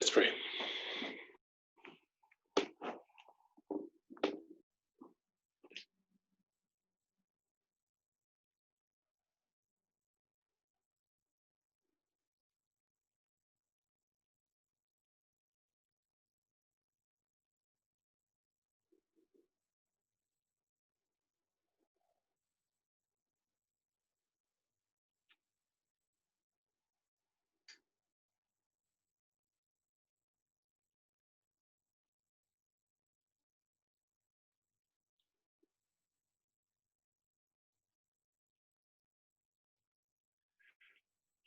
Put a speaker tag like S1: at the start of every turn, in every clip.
S1: Let's pray.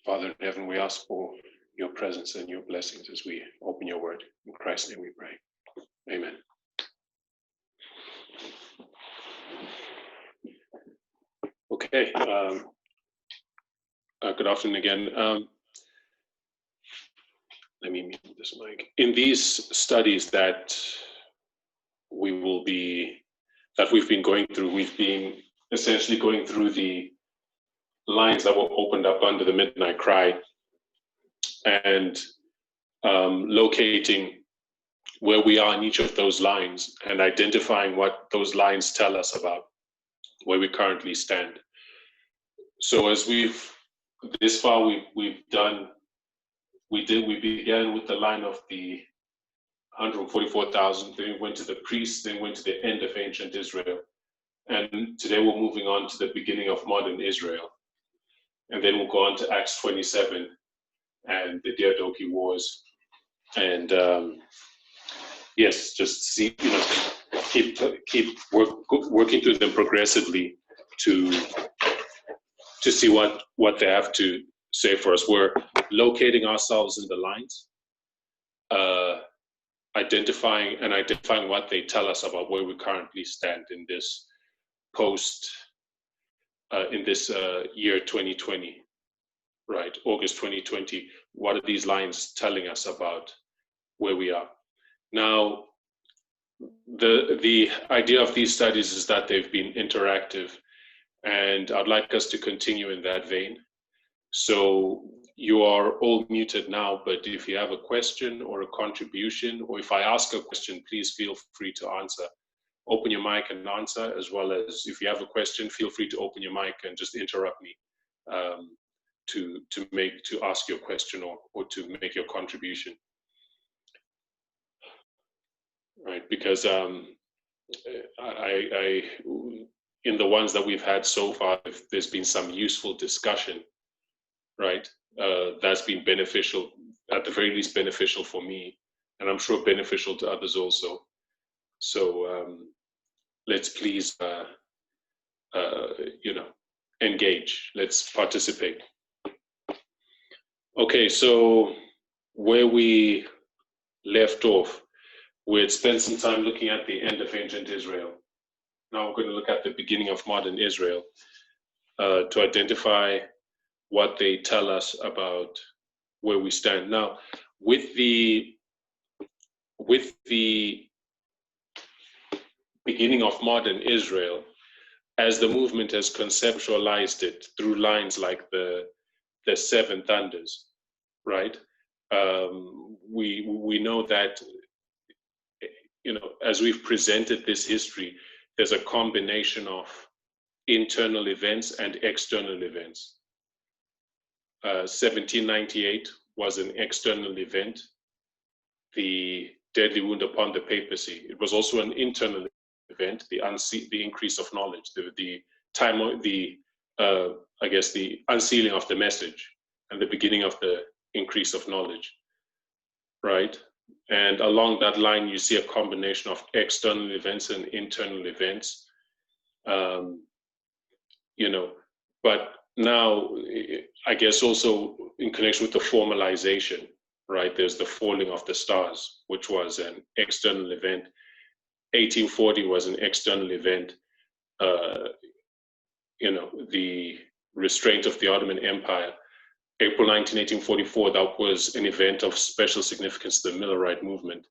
S1: Father in heaven, we ask for your presence and your blessings as we open your word. In Christ's name we pray. Amen. Okay. Good afternoon again. Let me mute this mic. In these studies that we've been going through, we've been essentially going through the lines that were opened up under the midnight cry and locating where we are in each of those lines and identifying what those lines tell us about where we currently stand. So as we began with the line of the 144,000, then we went to the priests, then went to the end of ancient Israel. And today we're moving on to the beginning of modern Israel. And then we'll go on to Acts 27 and the Diadochi Wars. And yes, just see, keep working through them progressively to see what they have to say for us. We're locating ourselves in the lines, identifying what they tell us about where we currently stand in this year 2020, right? August 2020. What are these lines telling us about where we are? Now, the idea of these studies is that they've been interactive, and I'd like us to continue in that vein. So you are all muted now, but if you have a question or a contribution, or if I ask a question, please feel free to answer. Open your mic and answer, as well as if you have a question, feel free to open your mic and just interrupt me to ask your question or to make your contribution. Right, because in the ones that we've had so far, if there's been some useful discussion, right, that's been beneficial, at the very least beneficial for me, and I'm sure beneficial to others also. So let's please, engage. Let's participate. Okay, so where we left off, we had spent some time looking at the end of ancient Israel. Now we're going to look at the beginning of modern Israel to identify what they tell us about where we stand. Now, with the beginning of modern Israel, as the movement has conceptualized it through lines like the seven thunders, right? We know that, as we've presented this history, there's a combination of internal events and external events. 1798 was an external event, the deadly wound upon the papacy. It was also an internal event, the increase of knowledge, the unsealing of the message and the beginning of the increase of knowledge, right? And along that line, you see a combination of external events and internal events, but now, I guess also in connection with the formalization, right? There's the falling of the stars, which was an external event. 1840 was an external event. The restraint of the Ottoman Empire. April 19, 1844, that was an event of special significance, the Millerite movement.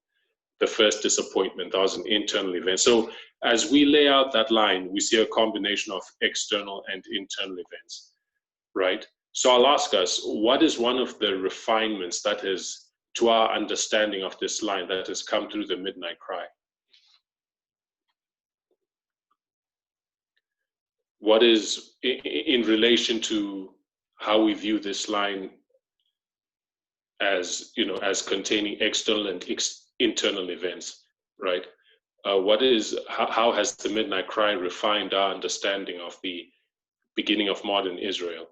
S1: The first disappointment, that was an internal event. So as we lay out that line, we see a combination of external and internal events, right? So I'll ask us, what is one of the refinements that has to our understanding of this line that has come through the midnight cry? What is, in relation to how we view this line as, as containing external and internal events, right? How has the midnight cry refined our understanding of the beginning of modern Israel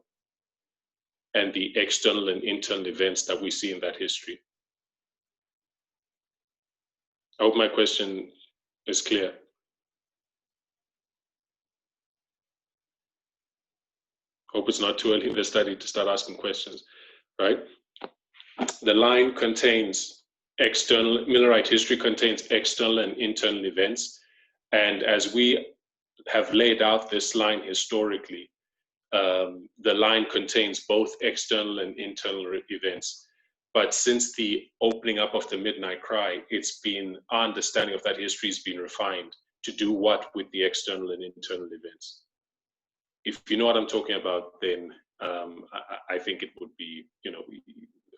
S1: and the external and internal events that we see in that history? I hope my question is clear. Hope it's not too early in the study to start asking questions, right? The line contains Millerite history contains external and internal events. And as we have laid out this line historically, the line contains both external and internal events. But since the opening up of the midnight cry, our understanding of that history has been refined to do what with the external and internal events. If you know what I'm talking about, then I think it would be,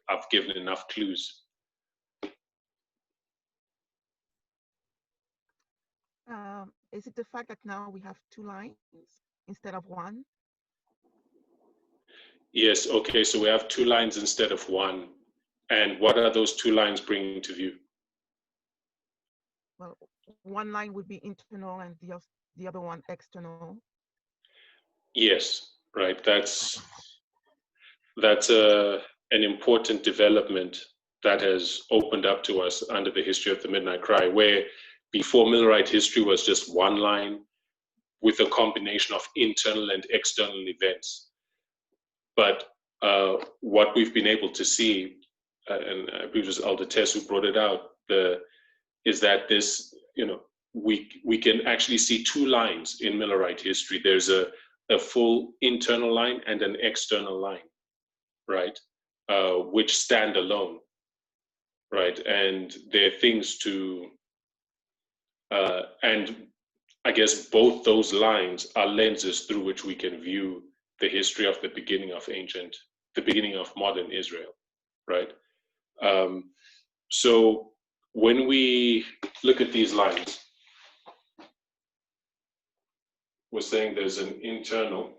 S1: I've given enough clues.
S2: Is it the fact that now we have two lines instead of one?
S1: Yes, okay, so we have two lines instead of one. And what are those two lines bringing to view?
S2: Well, one line would be internal and the other one external.
S1: Yes, right. That's an important development that has opened up to us under the history of the Midnight Cry, where before Millerite history was just one line with a combination of internal and external events. But what we've been able to see, and I believe it was Elder Tess who brought it out, is that this, we can actually see two lines in Millerite history. There's a full internal line and an external line, right? Which stand alone, right? And there are things to, and I guess both those lines are lenses through which we can view the history of the beginning of modern Israel, right? So when we look at these lines, we're saying there's an internal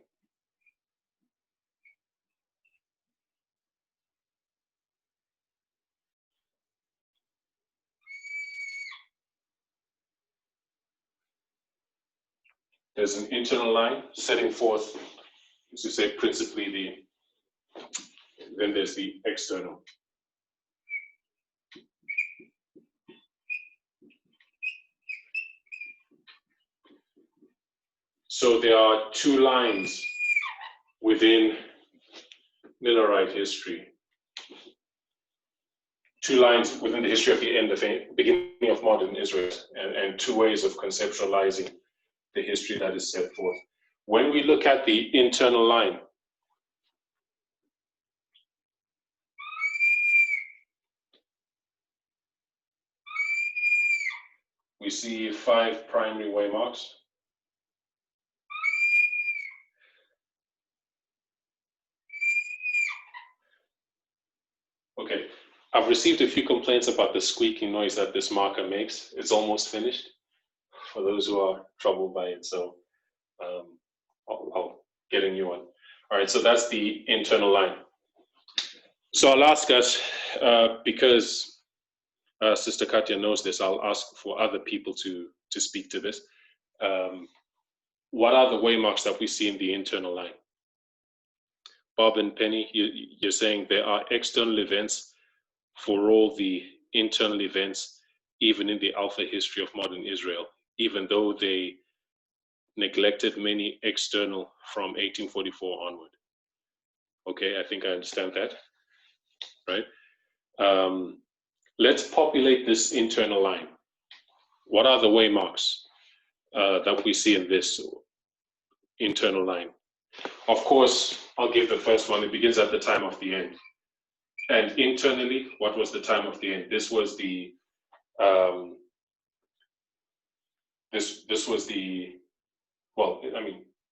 S1: line setting forth, as you say, principally then there's the external. So there are two lines within Millerite history. Two lines within the history of the beginning of modern Israel, and two ways of conceptualizing the history that is set forth. When we look at the internal line, we see 5 primary waymarks. Okay, I've received a few complaints about the squeaking noise that this marker makes. It's almost finished for those who are troubled by it, so I'll get a new one. All right, so that's the internal line. So I'll ask us, because Sister Katya knows this, I'll ask for other people to speak to this. What are the waymarks that we see in the internal line? Bob and Penny, you're saying there are external events for all the internal events, even in the Alpha history of modern Israel, even though they neglected many external from 1844 onward. Okay, I think I understand that, right? Let's populate this internal line. What are the waymarks that we see in this internal line? Of course, I'll give the first one. It begins at the time of the end. And internally, what was the time of the end? This was the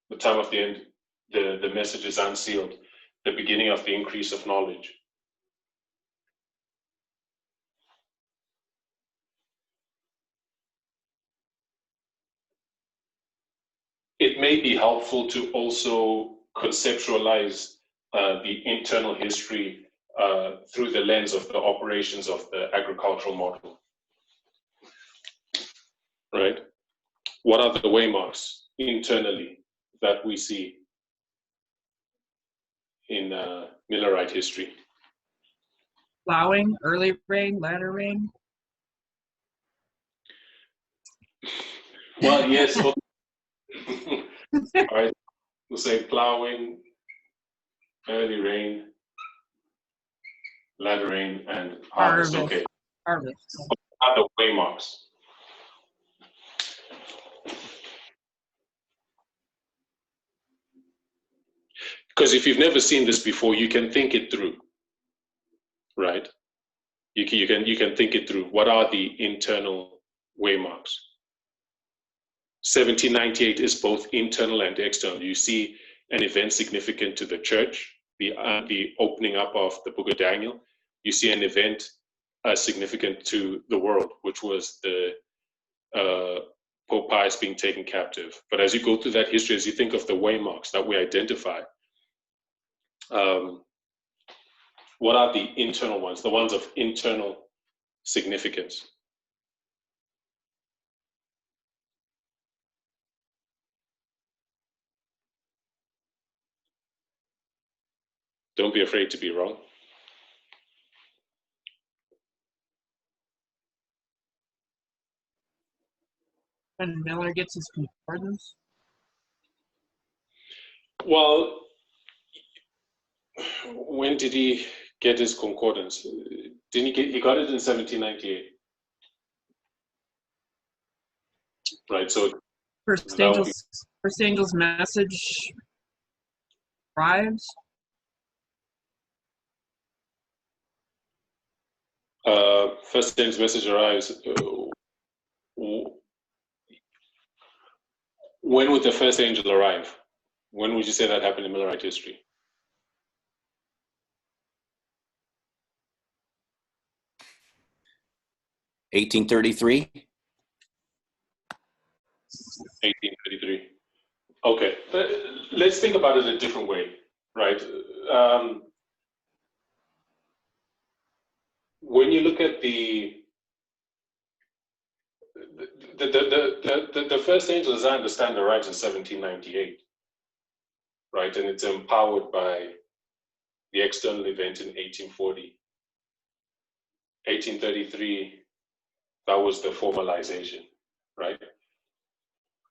S1: the time of the end, the message is unsealed, the beginning of the increase of knowledge. it may be helpful to also conceptualize the internal history through the lens of the operations of the agricultural model, right? What are the waymarks internally that we see in Millerite history?
S3: Plowing, early rain, latter rain.
S1: Well, yes. All right. We'll say plowing, early rain, latter rain, and harvest. Okay.
S3: Harvest.
S1: What are the waymarks? Because if you've never seen this before, you can think it through, right? You can think it through. What are the internal waymarks? 1798 is both internal and external. You see an event significant to the church, the opening up of the Book of Daniel. You see an event significant to the world, which was the Pope Pius being taken captive. But as you go through that history, as you think of the waymarks that we identify, what are the internal ones, the ones of internal significance? Don't be afraid to be wrong.
S3: When Miller gets his concordance.
S1: Well, when did he get his concordance? Didn't he got it in 1798? Right, so
S3: First angel's message arrives.
S1: First angel's message arrives. When would the first angel arrive? When would you say that happened in Millerite history?
S4: (1833).
S1: 1833. Okay, let's think about it a different way, right? When you look at the first angel, as I understand, arrives in 1798, right? And it's empowered by the external event in 1840. 1833, that was the formalization, right?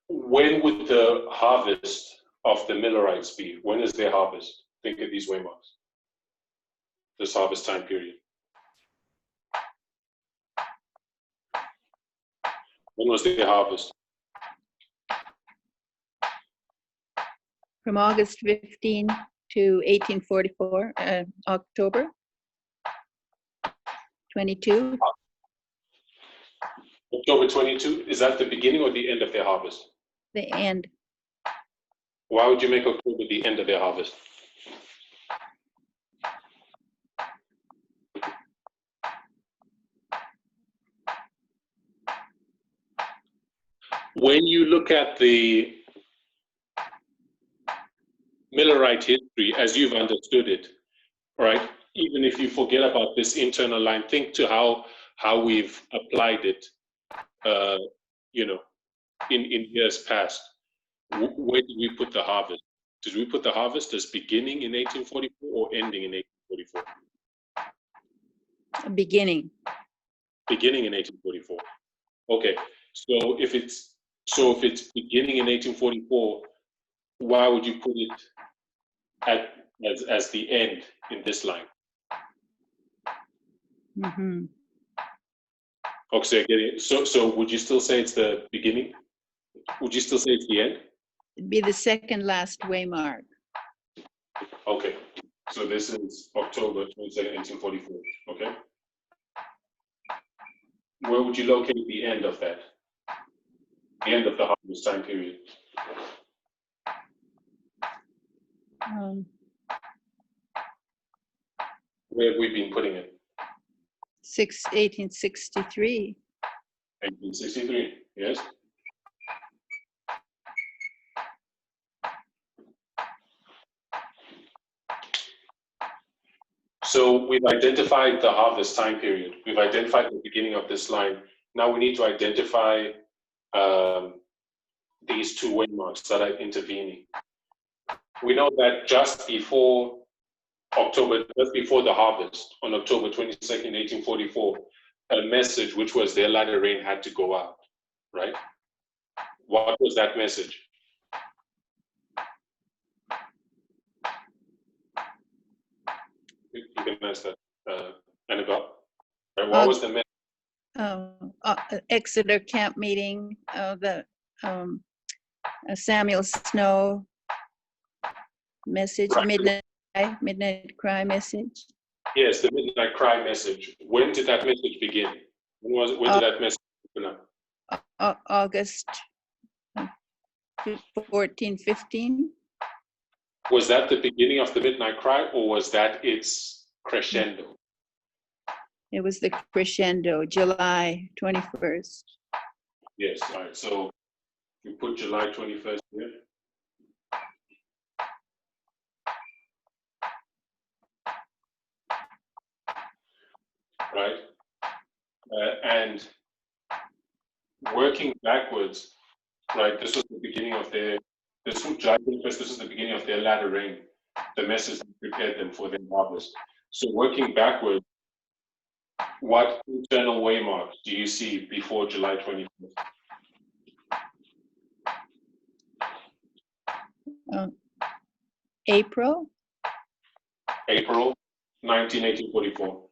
S1: When would the harvest of the Millerites be? When is their harvest? Think of these waymarks. This harvest time period. When was their harvest?
S5: From August 15 to 1844, October 22.
S1: October 22, is that the beginning or the end of their harvest?
S5: The end.
S1: Why would you make October the end of their harvest? When you look at the Millerite history as you've understood it, right? Even if you forget about this internal line, think to how we've applied it, in years past. Where did we put the harvest? Did we put the harvest as beginning in 1844 or ending in 1844?
S5: Beginning.
S1: Beginning in 1844. Okay, so if it's beginning in 1844, why would you put it as the end in this line?
S5: Mm-hmm.
S1: Okay, so would you still say it's the beginning? Would you still say it's the end?
S5: It'd be the second last waymark.
S1: Okay, so this is October 22nd, 1844, okay? Where would you locate the end of that? The end of the harvest time period? Where have we been putting it?
S5: 1863.
S1: 1863, yes? So we've identified the harvest time period. We've identified the beginning of this line. Now we need to identify these two waymarks that are intervening. We know that just before the harvest, on October 22nd, 1844, a message, which was their latter rain, had to go out, right? What was that message? You can answer that, Annabelle. Right, what was the message?
S5: Exeter camp meeting, Samuel Snow message,
S1: Right.
S5: midnight cry message.
S1: Yes, the midnight cry message. When did that message begin? When did that message open up?
S5: August 14, 15.
S1: Was that the beginning of the midnight cry, or was that its crescendo?
S5: It was the crescendo, July 21st.
S1: Yes, all right. So you put July 21st here. Right? And working backwards, right? This was the beginning of this is the beginning of their latter rain. The message prepared them for their harvest. So working backwards, what internal waymarks do you see before July 21st?
S5: April,
S1: 1844.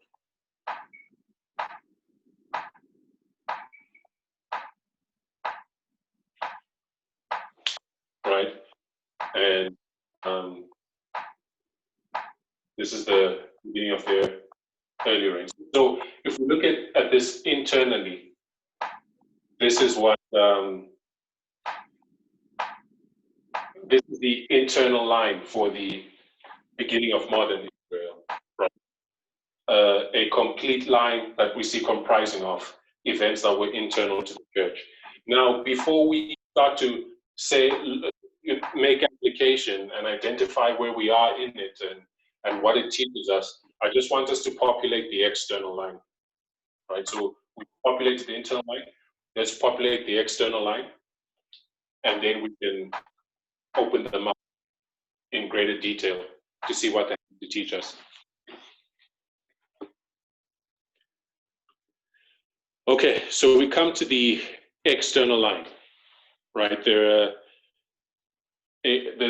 S1: Right? And this is the beginning of their early rains. So if we look at this internally, this is what this is the internal line for the beginning of modern Israel. Right? A complete line that we see comprising of events that were internal to the church. Now, before we start to say, make application and identify where we are in it and what it teaches us, I just want us to populate the external line. Right? So we populated the internal line. Let's populate the external line, and then we can open them up in greater detail to see what they have to teach us. Okay, so we come to the external line, right? There's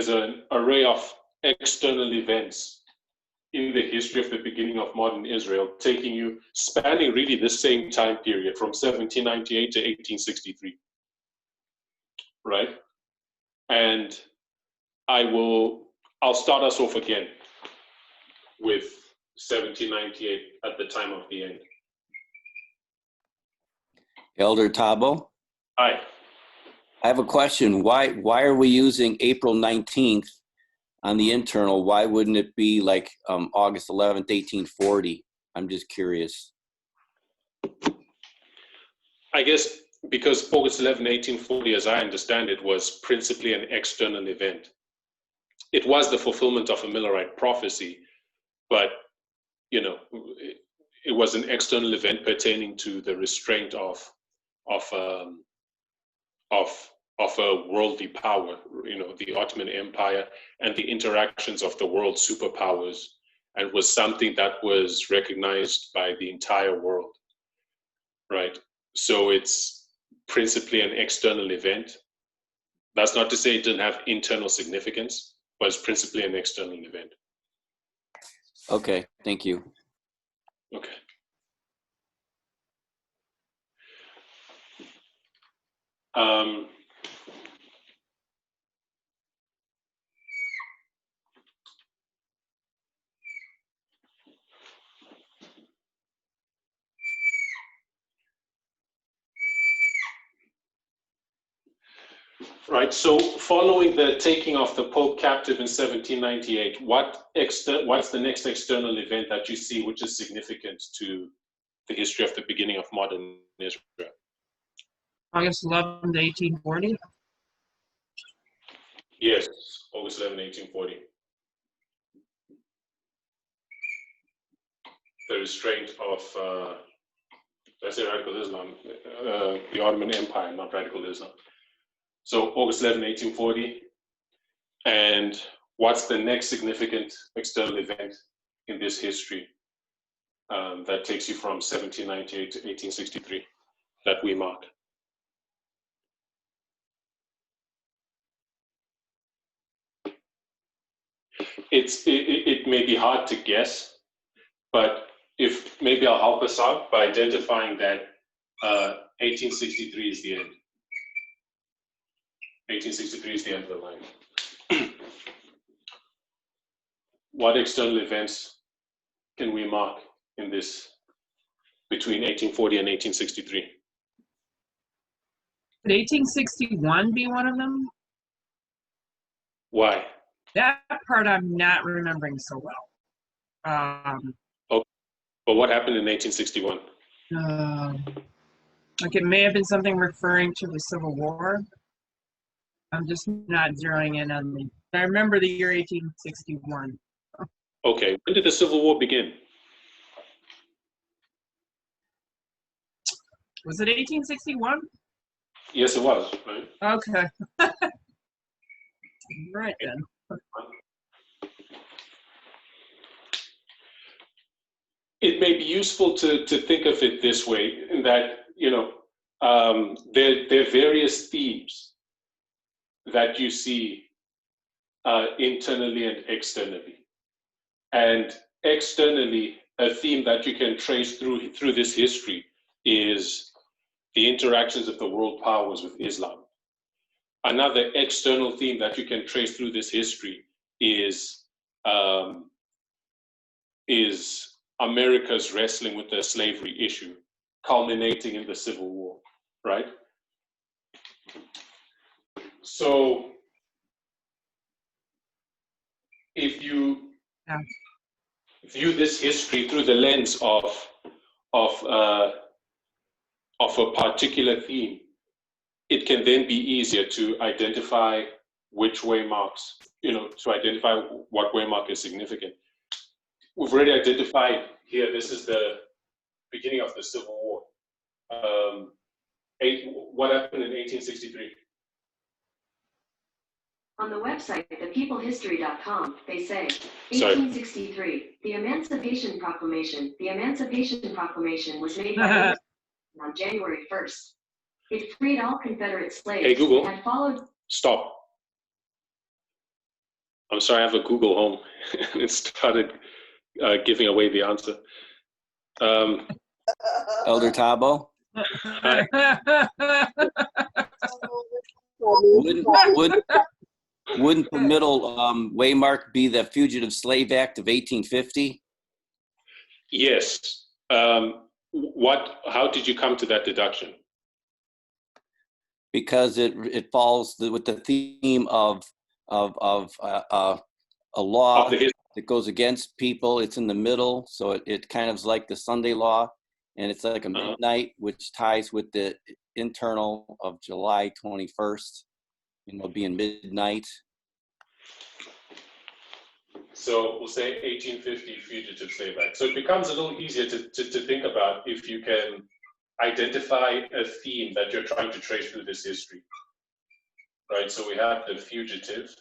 S1: an array of external events in the history of the beginning of modern Israel, spanning really the same time period from 1798 to 1863, right? And I'll start us off again with 1798 at the time of the end.
S4: Elder Tabo,
S1: Hi.
S4: I have a question. Why are we using April 19th on the internal? Why wouldn't it be like August 11th, 1840? I'm just curious.
S1: I guess because August 11, 1840, as I understand it, was principally an external event. It was the fulfillment of a Millerite prophecy, but it was an external event pertaining to the restraint of a worldly power, the Ottoman Empire, and the interactions of the world superpowers, and was something that was recognized by the entire world, right? So it's principally an external event. That's not to say it didn't have internal significance, but it's principally an external event.
S4: Okay, thank you.
S1: Okay. Right, so following the taking of the Pope captive in 1798, what's the next external event that you see which is significant to the history of the beginning of modern Israel?
S3: August 11th, 1840.
S1: Yes, August 11, 1840. the restraint of, let's say radical Islam, the Ottoman Empire, not radical Islam. So August 11, 1840. And what's the next significant external event in this history that takes you from 1798 to 1863 that we mark? It may be hard to guess, but if maybe I'll help us out by identifying that 1863 is the end. 1863 is the end of the line. What external events can we mark in this between 1840 and 1863?
S3: Could 1861 be one of them?
S1: Why?
S3: That part I'm not remembering so well.
S1: But what happened in 1861?
S3: Like it may have been something referring to the Civil War. I'm just not zeroing in on the. I remember the year 1861.
S1: Okay, when did the Civil War begin?
S3: Was it 1861?
S1: Yes, it was, right?
S3: Okay. Right then.
S1: It may be useful to think of it this way, in that, you know, there are various themes that you see internally and externally. And externally, a theme that you can trace through this history is the interactions of the world powers with Islam. Another external theme that you can trace through this history is America's wrestling with the slavery issue, culminating in the Civil War, right? So if you view this history through the lens of a particular theme, it can then be easier to identify which waymarks, you know, to identify what waymark is significant. We've already identified here, this is the beginning of the Civil War. What happened in 1863?
S6: On the website, thepeoplehistory.com, they say, 1863, the Emancipation Proclamation. The Emancipation Proclamation was made by on January 1st. It freed all Confederate slaves.
S1: Hey, Google,
S6: and followed.
S1: Stop. I'm sorry, I have a Google Home. It started giving away the answer.
S4: Elder Tabo? Wouldn't the middle waymark be the Fugitive Slave Act of 1850?
S1: Yes. How did you come to that deduction?
S4: Because it falls with the theme of a law that goes against people. It's in the middle, so it kind of is like the Sunday law, and it's like a midnight, which ties with the internal of July 21st, you know, being midnight.
S1: So we'll say 1850 Fugitive Slave Act. So it becomes a little easier to think about if you can identify a theme that you're trying to trace through this history, right? So we have the Fugitive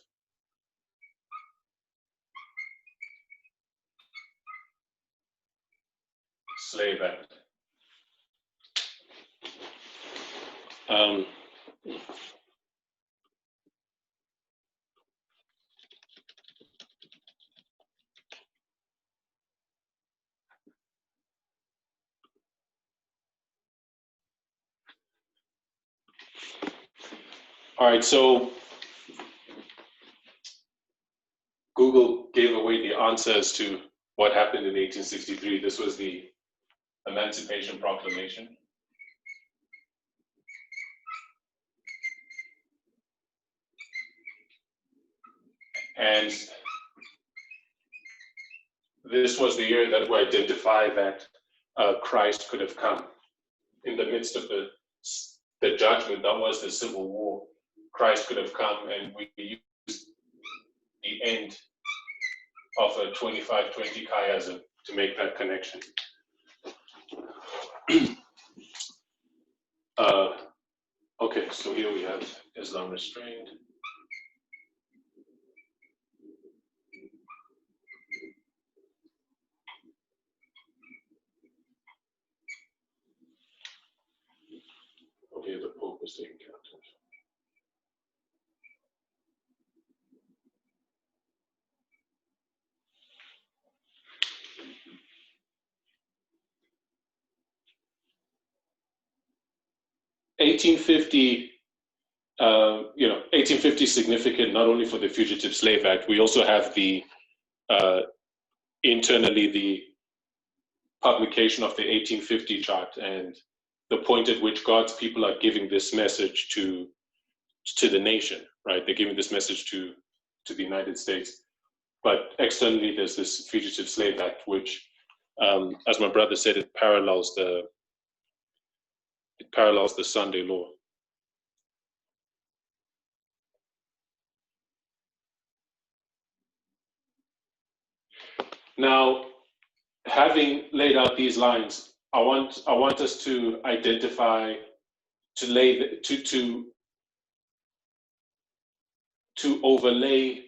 S1: Slave Act. All right, so Google gave away the answers to what happened in 1863. This was the Emancipation Proclamation. And this was the year that we identified that Christ could have come. In the midst of the judgment that was the Civil War, Christ could have come, and we used the end of a 25-20 chiasm make that connection. Okay, so here we have Islam restrained. Okay, the Pope is taken captive. You know, 1850 is significant not only for the Fugitive Slave Act. We also have the internally the publication of the 1850 chart and the point at which God's people are giving this message to the nation, right? They're giving this message to the United States. But externally, there's this Fugitive Slave Act, which, as my brother said, it parallels the Sunday law. Now, having laid out these lines, I want us to identify, to overlay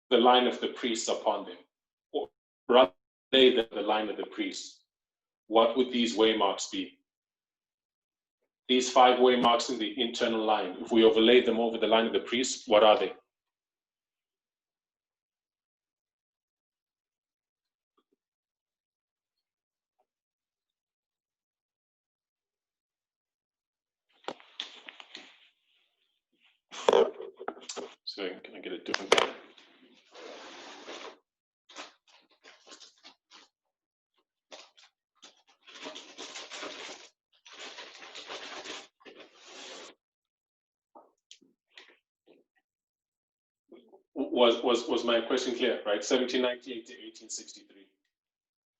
S1: the line of the priests upon them, or rather lay the line of the priests. What would these waymarks be? These 5 waymarks in the internal line, if we overlay them over the line of the priests, what are they? So can I get a different pen? Was my question clear, right? 1798 to 1863.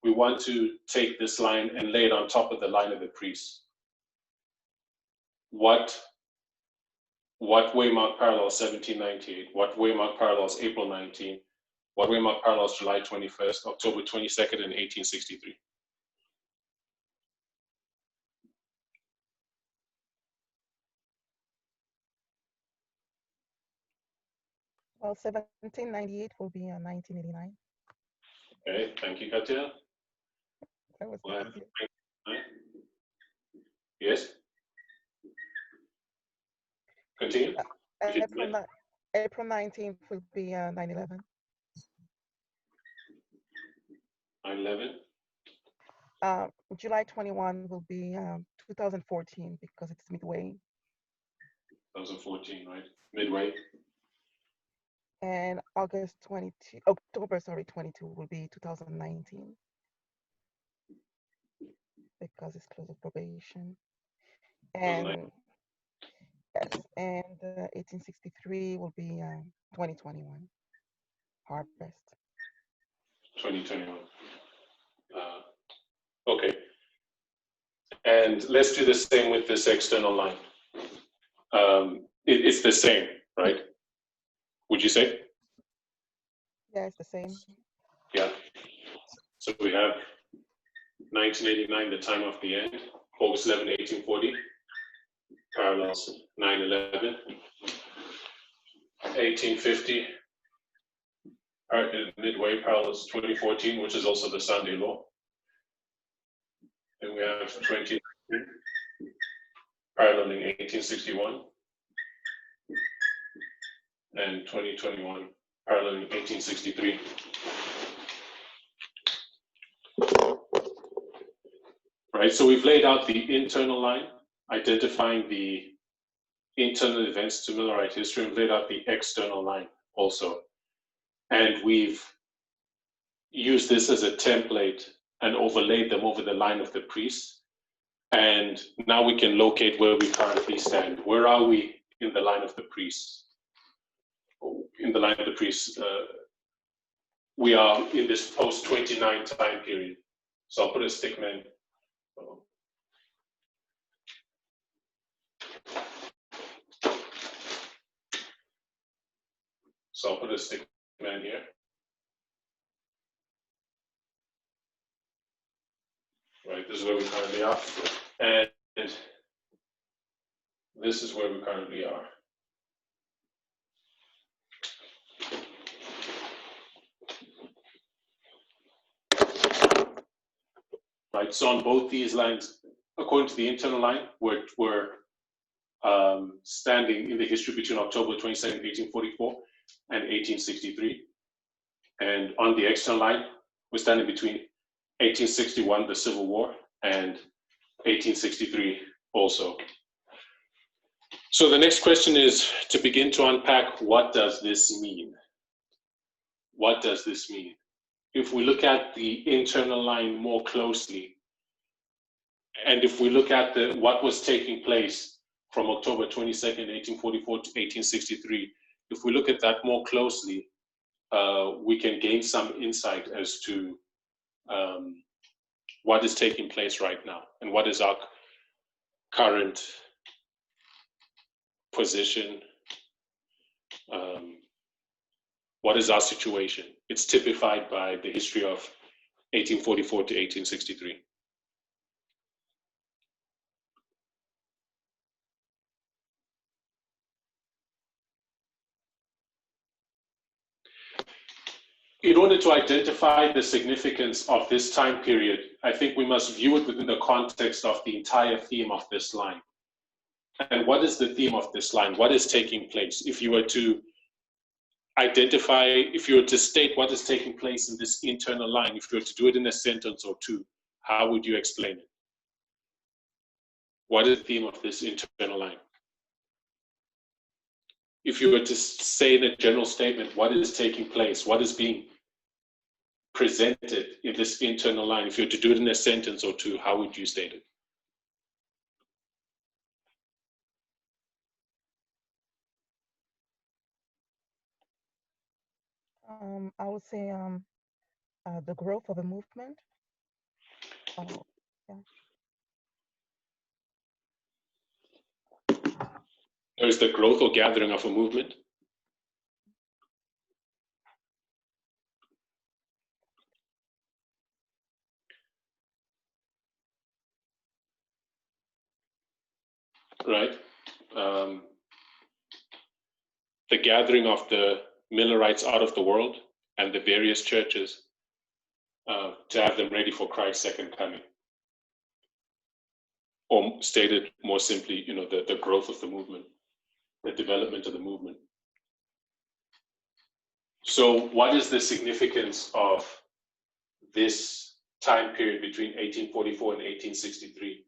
S1: We want to take this line and lay it on top of the line of the priests. What waymark parallels 1798? What waymark parallels April 19? What waymark parallels July 21st, October 22nd, and 1863?
S2: Well, 1798 will be 1989.
S1: Okay, thank you, Katia.
S2: That was
S1: Well,
S2: easy.
S1: yes? Continue.
S2: April 19th will be 9/11.
S1: 9/11.
S2: July 21 will be 2014 because it's midway.
S1: 2014, right? Midway.
S2: And October 22 will be 2019 because it's close of probation. And yes, and 1863 will be 2021 harvest.
S1: 2021. Okay. And let's do the same with this external line. It's the same, right? Would you say?
S2: Yeah, it's the same.
S1: Yeah. So we have 1989, the time of the end, August 11, 1840, parallels 9/11, 1850, midway parallels 2014, which is also the Sunday law. And we have 2019, paralleling 1861, and 2021, paralleling 1863. Right, so we've laid out the internal line, identifying the internal events to Millerite history, and laid out the external line also. And we've used this as a template and overlaid them over the line of the priests. And now we can locate where we currently stand. Where are we in the line of the priests? In the line of the priests, we are in this post-29 time period. So I'll put a stickman. So I'll put a stickman here. right? This is where we currently are. And this is where we currently are. Right, so on both these lines, according to the internal line, we're standing in the history between October 22nd, 1844 and 1863. And on the external line, we're standing between 1861, the Civil War, and 1863 also. So the next question is to begin to unpack, what does this mean? What does this mean? If we look at the internal line more closely, and if we look at what was taking place from October 22nd, 1844 to 1863, if we look at that more closely, we can gain some insight as to what is taking place right now and what is our current position, what is our situation. It's typified by the history of 1844 to 1863. In order to identify the significance of this time period, I think we must view it within the context of the entire theme of this line. And what is the theme of this line? What is taking place? If you were to identify, if you were to state what is taking place in this internal line, if you were to do it in a sentence or two, how would you explain it? What is the theme of this internal line? If you were to say in a general statement, what is taking place? What is being presented in this internal line? If you were to do it in a sentence or two, how would you state it?
S2: I would say the growth of a movement. Yeah.
S1: There is the growth or gathering of a movement. Right. The gathering of the Millerites out of the world and the various churches to have them ready for Christ's second coming. Or stated more simply, the growth of the movement, the development of the movement. So what is the significance of this time period between 1844 and 1863?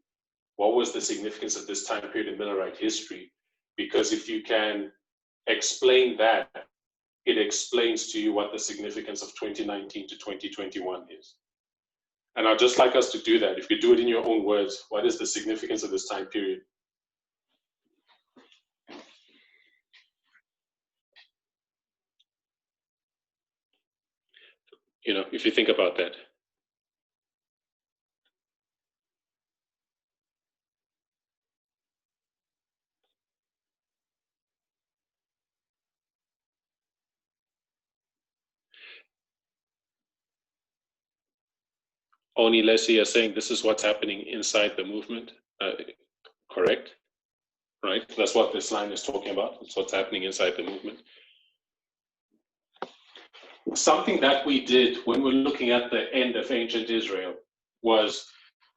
S1: What was the significance of this time period in Millerite history? Because if you can explain that, it explains to you what the significance of 2019 to 2021 is. And I'd just like us to do that. If you do it in your own words, what is the significance of this time period? If you think about that. Oni Leslie is saying this is what's happening inside the movement. Correct? Right? That's what this line is talking about. It's what's happening inside the movement. Something that we did when we're looking at the end of ancient Israel was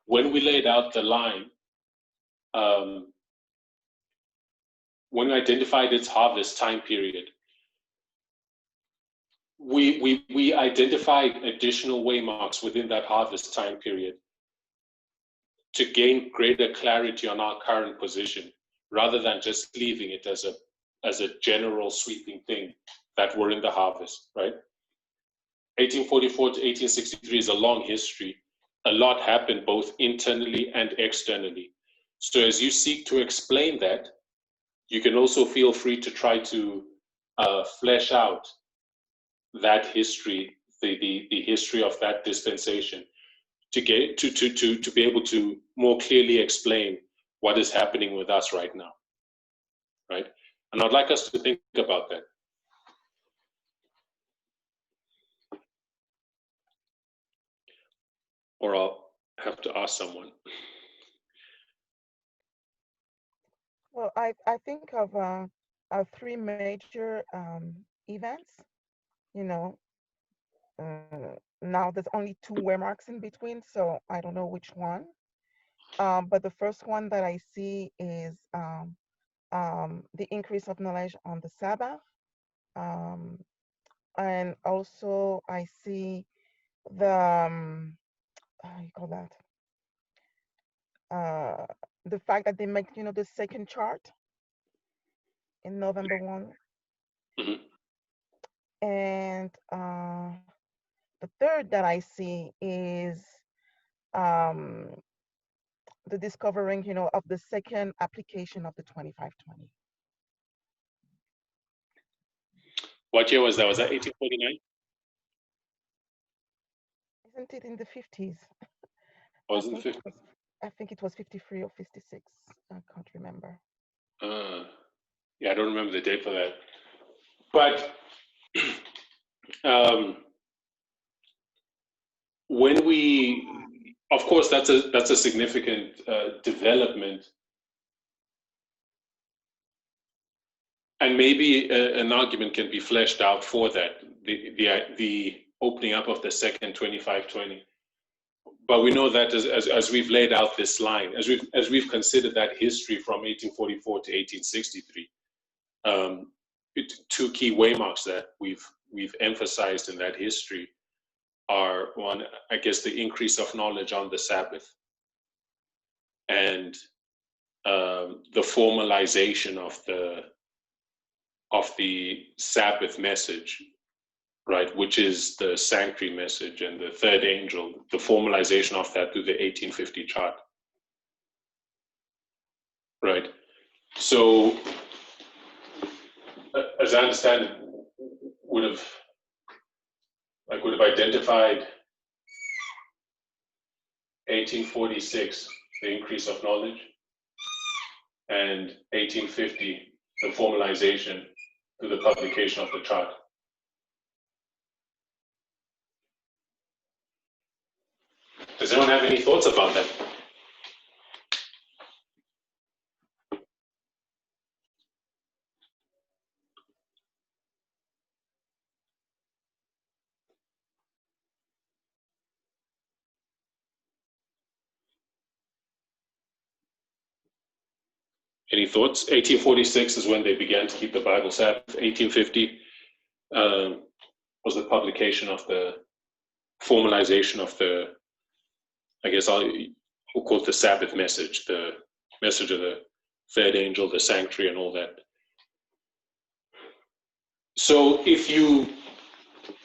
S1: when we laid out the line, when we identified its harvest time period, we identified additional waymarks within that harvest time period to gain greater clarity on our current position, rather than just leaving it as a general sweeping thing that we're in the harvest, right? 1844 to 1863 is a long history. A lot happened both internally and externally. So as you seek to explain that, you can also feel free to try to flesh out that history, the history of that dispensation, to get to be able to more clearly explain what is happening with us right now, right? And I'd like us to think about that. Or have to ask someone.
S2: Well, I think of three major events. You know, now there's only two wear marks in between, so I don't know which one. But the first one that I see is the increase of knowledge on the Sabbath. Um, and also I see the, how you call that? The fact that they make, the second chart in November 1.
S1: Mhm.
S2: And the third that I see is the discovering, of the second application of the 2520.
S1: What year was that? Was that 1849?
S2: Isn't it in the 50s?
S1: Was it the 50s?
S2: I think it was 53 or 56. I can't remember.
S1: Yeah, I don't remember the date for that. But when we, of course, that's a significant development, and maybe an argument can be fleshed out for that, the opening up of the second 2520. But we know that as we've laid out this line, as we've considered that history from 1844 to 1863, two key waymarks that we've emphasized in that history are, one, I guess, the increase of knowledge on the Sabbath, and the formalization of the Sabbath message, right, which is the sanctuary message, and the third angel, the formalization of that through the 1850 chart, right? So, as I understand it, would have identified 1846, the increase of knowledge, and 1850, the formalization through the publication of the chart. Does anyone have any thoughts about that? Any thoughts? 1846 is when they began to keep the Bible Sabbath. 1850 was the publication of the formalization of the, I guess we'll call it the Sabbath message, the message of the third angel, the sanctuary, and all that. So if you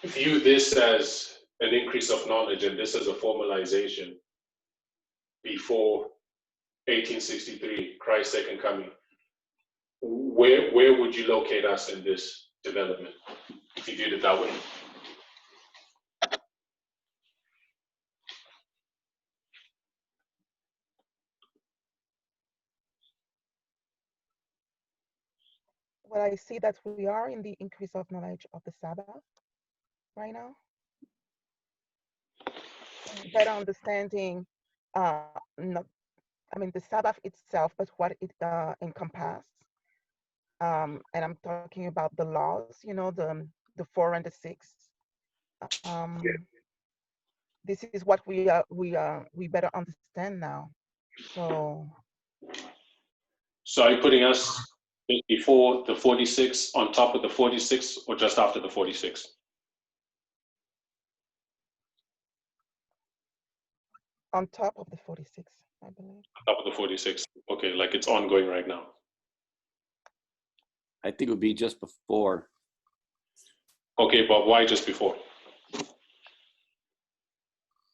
S1: view this as an increase of knowledge and this as a formalization before 1863, Christ's second coming, where would you locate us in this development if you viewed it that way?
S2: Well, I see that we are in the increase of knowledge of the Sabbath right now. Better understanding, the Sabbath itself, but what it encompasses. And I'm talking about the laws, the 4 and the 6. This is what we better understand now. So
S1: are you putting us before the 46, on top of the 46, or just after the 46?
S2: On top of the 46, I believe.
S1: On top of the 46. Okay, like it's ongoing right now.
S4: I think it would be just before.
S1: Okay, but why just before?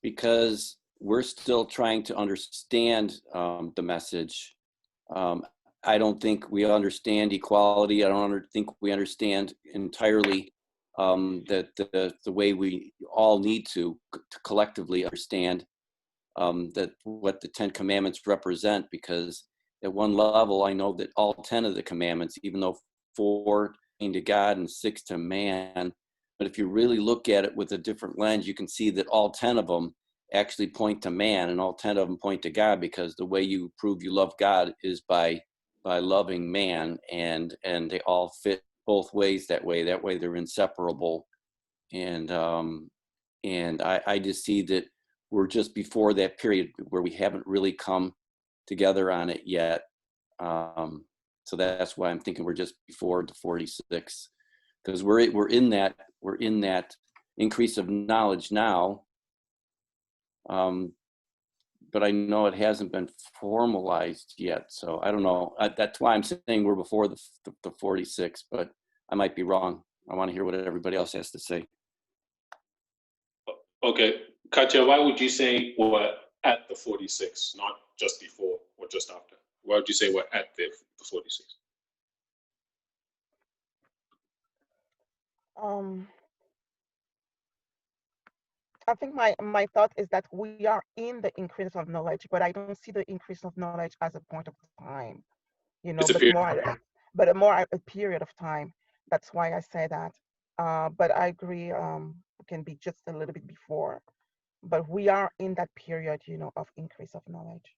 S4: Because we're still trying to understand the message. I don't think we understand equality. I don't think we understand entirely that the way we all need to collectively understand that what the 10 commandments represent, because at one level, I know that all 10 of the commandments, even though 4 to God and 6 to man, but if you really look at it with a different lens, you can see that all 10 of them actually point to man, and all 10 of them point to God, because the way you prove you love God is by loving man, and they all fit both ways that way. That way they're inseparable. And I just see that we're just before that period where we haven't really come together on it yet. So that's why I'm thinking we're just before the 46, because we're in that increase of knowledge now. But I know it hasn't been formalized yet, so I don't know. That's why I'm saying we're before the 46, but I might be wrong. I want to hear what everybody else has to say.
S1: Okay, Katya, why would you say we're at the 46, not just before or just after? Why would you say we're at the 46?
S2: I think my thought is that we are in the increase of knowledge, but I don't see the increase of knowledge as a point of time,
S1: It's a
S2: but
S1: period.
S2: more at a period of time. That's why I say that. But I agree, it can be just a little bit before, but we are in that period, of increase of knowledge.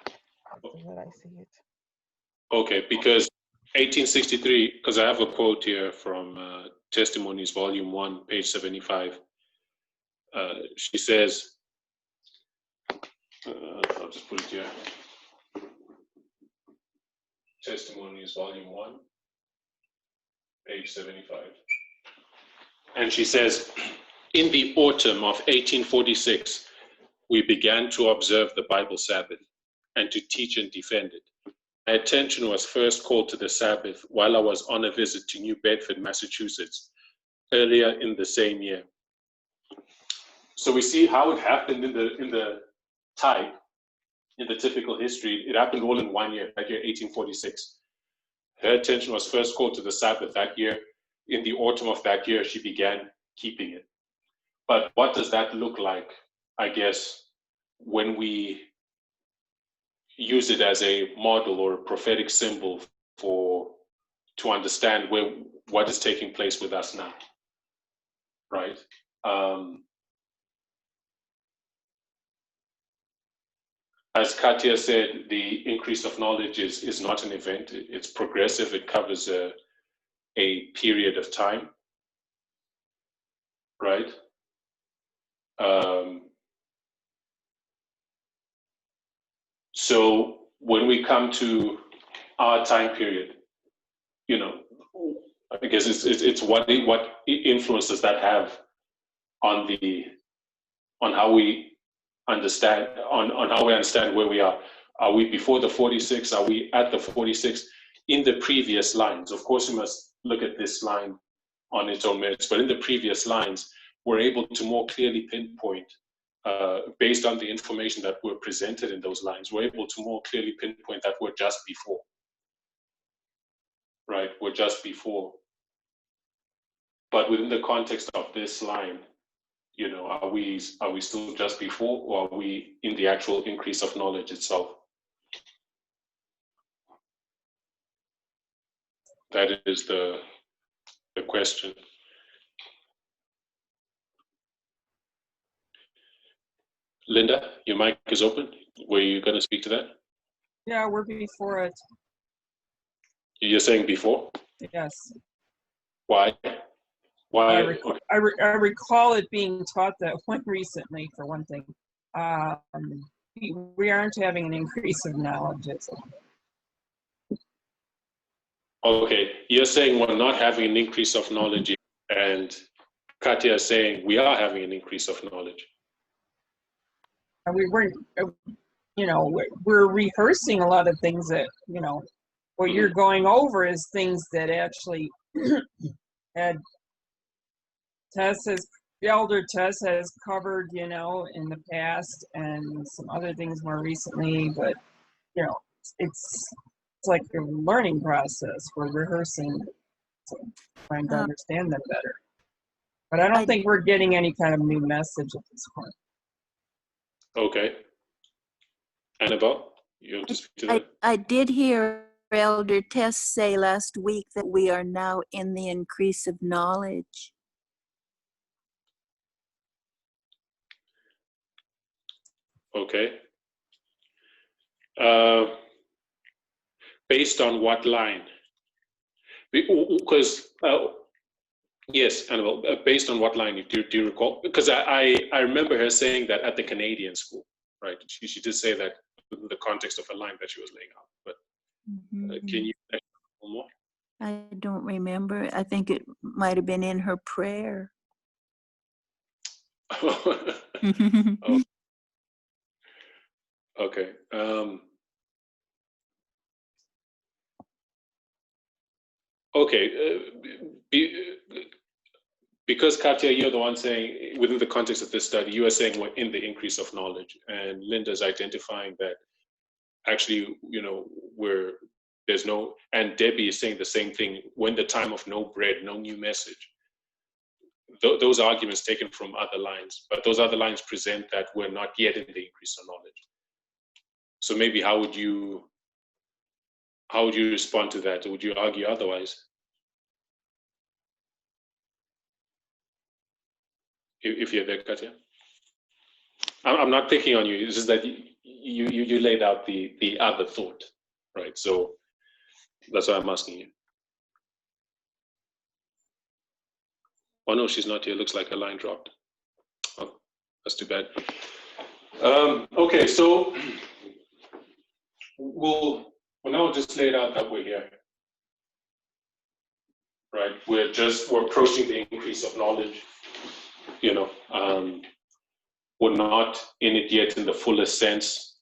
S2: That's the way I see it.
S1: Okay, because 1863, because I have a quote here from Testimonies, Volume 1, page 75. She says, I'll just put it here. Testimonies, Volume 1, page 75. And she says, in the autumn of 1846, we began to observe the Bible Sabbath and to teach and defend it. My attention was first called to the Sabbath while I was on a visit to New Bedford, Massachusetts, earlier in the same year. So we see how it happened in the type, in the typical history. It happened all in 1 year, that year 1846. Her attention was first called to the Sabbath that year. In the autumn of that year, she began keeping it. But what does that look like, I guess, when we use it as a model or a prophetic symbol to understand what is taking place with us now, right? As Katya said, the increase of knowledge is not an event. It's progressive. It covers a period of time, right? So when we come to our time period, I guess it's what influence does that have on how we understand where we are. Are we before the 46? Are we at the 46? In the previous lines, of course, we must look at this line on its own merits, but in the previous lines, we're able to more clearly pinpoint, based on the information that were presented in those lines, we're able to more clearly pinpoint that we're just before, right? We're just before. But within the context of this line, are we still just before, or are we in the actual increase of knowledge itself? That is the question. Linda, your mic is open. Were you going to speak to that?
S3: Yeah, we're before it.
S1: You're saying before?
S3: Yes.
S1: Why? Why?
S3: I recall it being taught that one recently, for one thing. We aren't having an increase of knowledge.
S1: Okay, you're saying we're not having an increase of knowledge, and Katya is saying we are having an increase of knowledge.
S3: We're rehearsing a lot of things that, what you're going over is things that actually Elder Tess has covered, in the past, and some other things more recently, but, it's like a learning process. We're rehearsing, so trying to understand them better. But I don't think we're getting any kind of new message at this point.
S1: Okay. Annabelle, you want to speak to that?
S5: I did hear Elder Tess say last week that we are now in the increase of knowledge.
S1: Okay. Based on what line? Because yes, Annabelle, based on what line? Do you recall? Because I remember her saying that at the Canadian school, right? She did say that in the context of a line that she was laying out. But can you explain a little more?
S5: I don't remember. I think it might have been in her prayer.
S1: Oh, okay. Okay. Because Katya, you're the one saying, within the context of this study, you are saying we're in the increase of knowledge, and Linda's identifying that actually, there's no, and Debbie is saying the same thing, when the time of no bread, no new message. Those arguments taken from other lines, but those other lines present that we're not yet in the increase of knowledge. So maybe how would you respond to that? Or would you argue otherwise? If you're there, Katya? I'm not picking on you. It's just that you laid out the other thought, right? So that's why I'm asking you. Oh no, she's not here. Looks like a line dropped. Oh, that's too bad. Okay, so we'll now just lay it out that we're here, right? We're approaching the increase of knowledge. We're not in it yet in the fullest sense.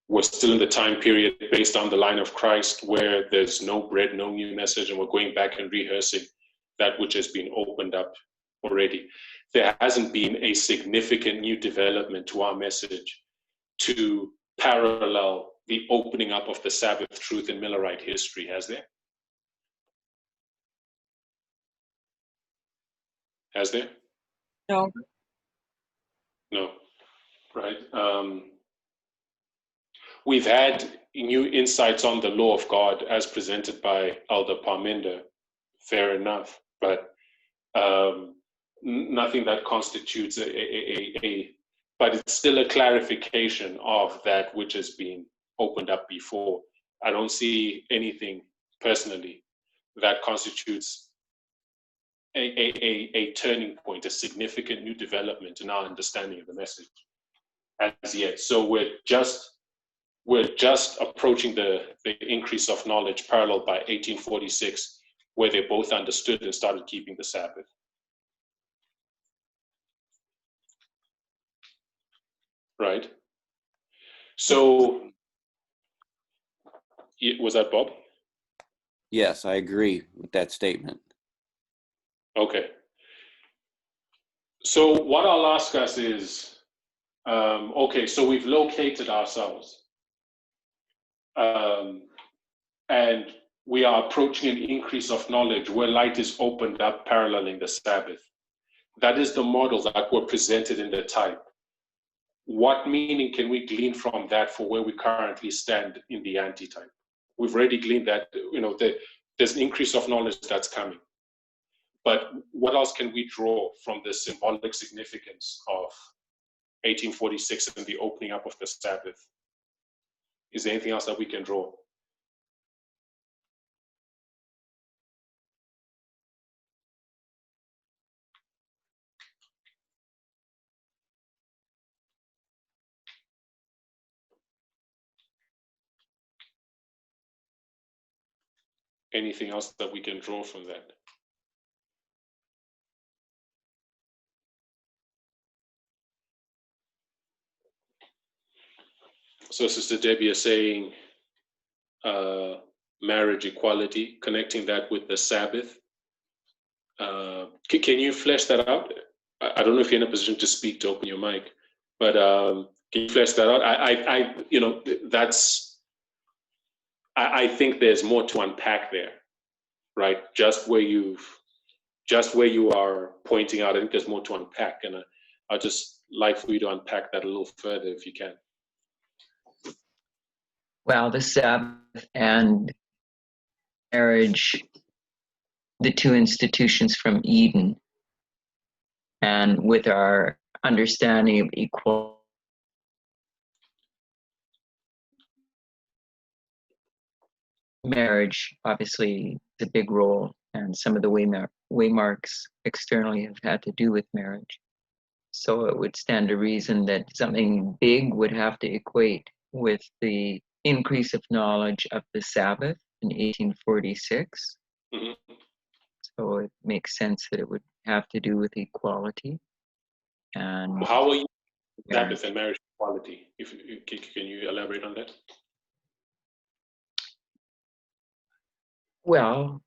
S1: We're still in the time period based on the line of Christ where there's no bread, no new message, and we're going back and rehearsing that which has been opened up already. There hasn't been a significant new development to our message to parallel the opening up of the Sabbath truth in Millerite history, has there? Has there?
S3: No.
S1: No, right? We've had new insights on the law of God as presented by Elder Parminder, fair enough, but nothing that constitutes but it's still a clarification of that which has been opened up before. I don't see anything personally that constitutes a turning point, a significant new development in our understanding of the message as yet. So we're just approaching the increase of knowledge paralleled by 1846, where they both understood and started keeping the Sabbath. Right? So, was that Bob?
S4: Yes, I agree with that statement.
S1: Okay. So what I'll ask us is, okay, so we've located ourselves. And we are approaching an increase of knowledge where light is opened up paralleling the Sabbath. That is the model that were presented in the type. What meaning can we glean from that for where we currently stand in the antitype? We've already gleaned that, there's an increase of knowledge that's coming. But what else can we draw from the symbolic significance of 1846 and the opening up of the Sabbath? Is there anything else that we can draw? Anything else that we can draw from that? So Sister Debbie is saying marriage equality, connecting that with the Sabbath. Can you flesh that out? I don't know if you're in a position to speak, to open your mic, but can you flesh that out? I think there's more to unpack there, right? Just where you are pointing out, I think there's more to unpack, and I'd just like for you to unpack that a little further if you can.
S7: Well, the Sabbath and marriage, the two institutions from Eden, and with our understanding of equality, marriage obviously is a big role, and some of the waymarks externally have had to do with marriage. So it would stand to reason that something big would have to equate with the increase of knowledge of the Sabbath in 1846.
S1: Mm-hmm.
S7: So it makes sense that it would have to do with equality. And
S1: how are you Sabbath and marriage equality? Can you elaborate on that?
S7: Well,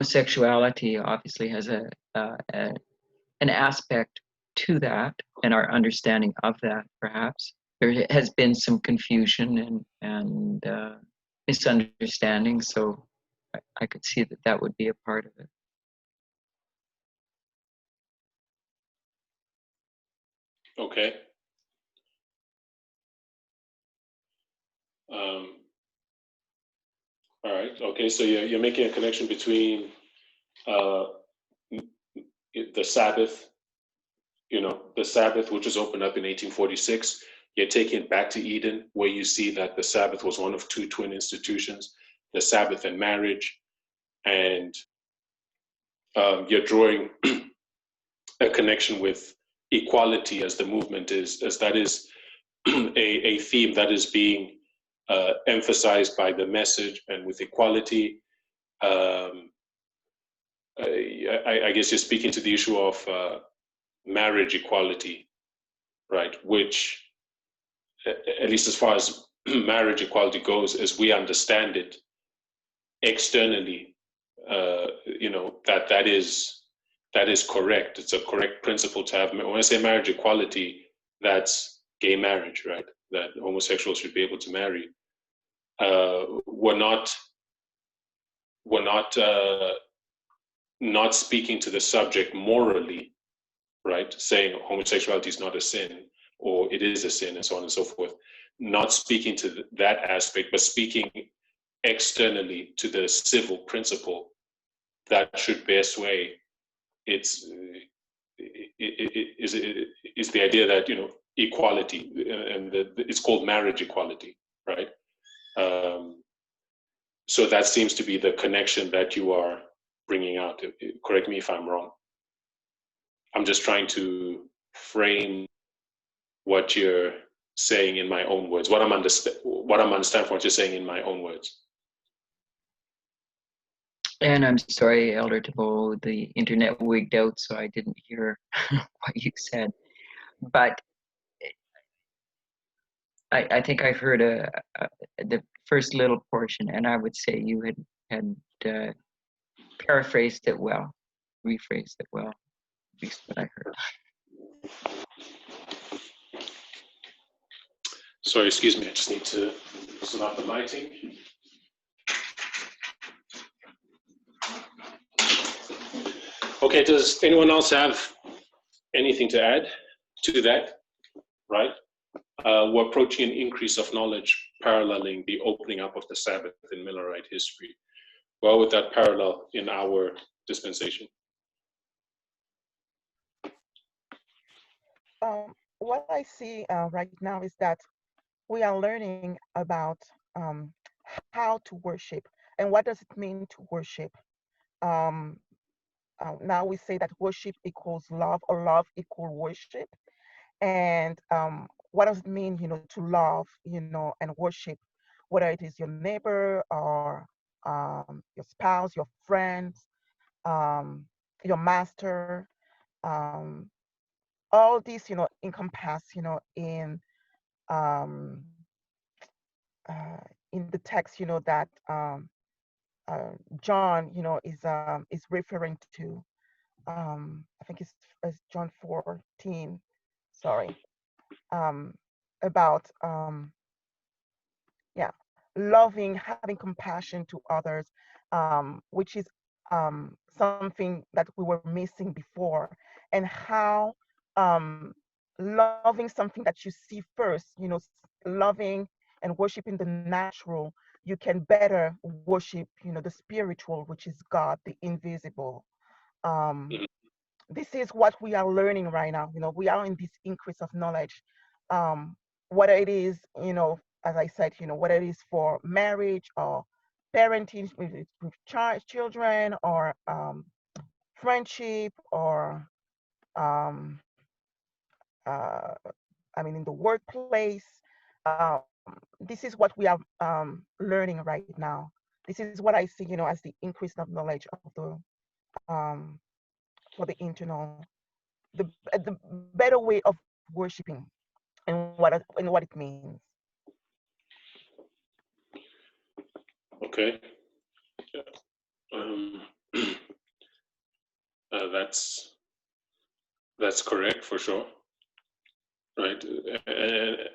S7: sexuality obviously has an aspect to that, and our understanding of that, perhaps. There has been some confusion and misunderstanding, so I could see that that would be a part of it.
S1: Okay. All right. Okay. So you're making a connection between the Sabbath, the Sabbath, which was opened up in 1846. You're taking it back to Eden, where you see that the Sabbath was one of two twin institutions, the Sabbath and marriage, and you're drawing a connection with equality as the movement is, as that is a theme that is being emphasized by the message, and with equality. I guess you're speaking to the issue of marriage equality, right? Which, at least as far as marriage equality goes, as we understand it externally, that is correct. It's a correct principle to have. When I say marriage equality, that's gay marriage, right? That homosexuals should be able to marry. We're not speaking to the subject morally, right? Saying homosexuality is not a sin, or it is a sin, and so on and so forth. Not speaking to that aspect, but speaking externally to the civil principle that should bear sway. Is the idea that equality, and it's called marriage equality, right? So that seems to be the connection that you are bringing out. Correct me if I'm wrong. I'm just trying to frame what you're saying in my own words. What I'm understanding from what you're saying in my own words.
S7: And I'm sorry, Elder Tabo, the internet wigged out, so I didn't hear what you said. But I think I heard the first little portion, and I would say you had paraphrased it well, rephrased it well, at least what I heard.
S1: Sorry, excuse me, I just need to listen up the lighting. Okay, does anyone else have anything to add to that? Right? We're approaching an increase of knowledge paralleling the opening up of the Sabbath in Millerite history. Well, with that parallel in our dispensation?
S2: What I see right now is that we are learning about how to worship and what does it mean to worship. Now we say that worship equals love, or love equals worship. And what does it mean, to love, and worship, whether it is your neighbor or your spouse, your friends, your master, all these, encompass, um, in the text, that John, is referring to. I think it's John 14, sorry, about yeah, loving, having compassion to others, which is something that we were missing before, and how loving something that you see first, loving and worshiping the natural, you can better worship, the spiritual, which is God, the invisible. This is what we are learning right now. We are in this increase of knowledge, whether it is, as I said, whether it is for marriage or parenting with children, or friendship, or um, uh, in the workplace. Um, this is what we are learning right now. This is what I see, as the increase of knowledge of the um, for the internal, the better way of worshiping, and what it means.
S1: Okay. Um, that's correct for sure, right?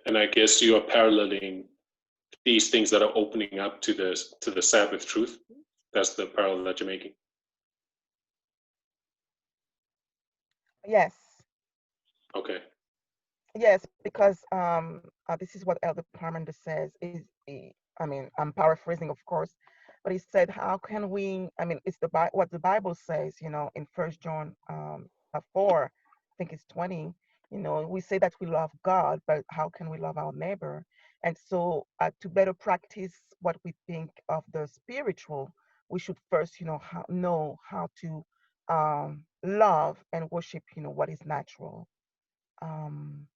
S1: And I guess you are paralleling these things that are opening up to the Sabbath truth. That's the parallel that you're making.
S2: Yes.
S1: Okay.
S2: Yes, because this is what Elder Parmenter says. I'm paraphrasing, of course, but he said, "How can we?" It's what the Bible says, in 1 John 4, I think it's 20. We say that we love God, but how can we love our neighbor? And so, to better practice what we think of the spiritual, we should first, know how to love and worship, what is natural. Um,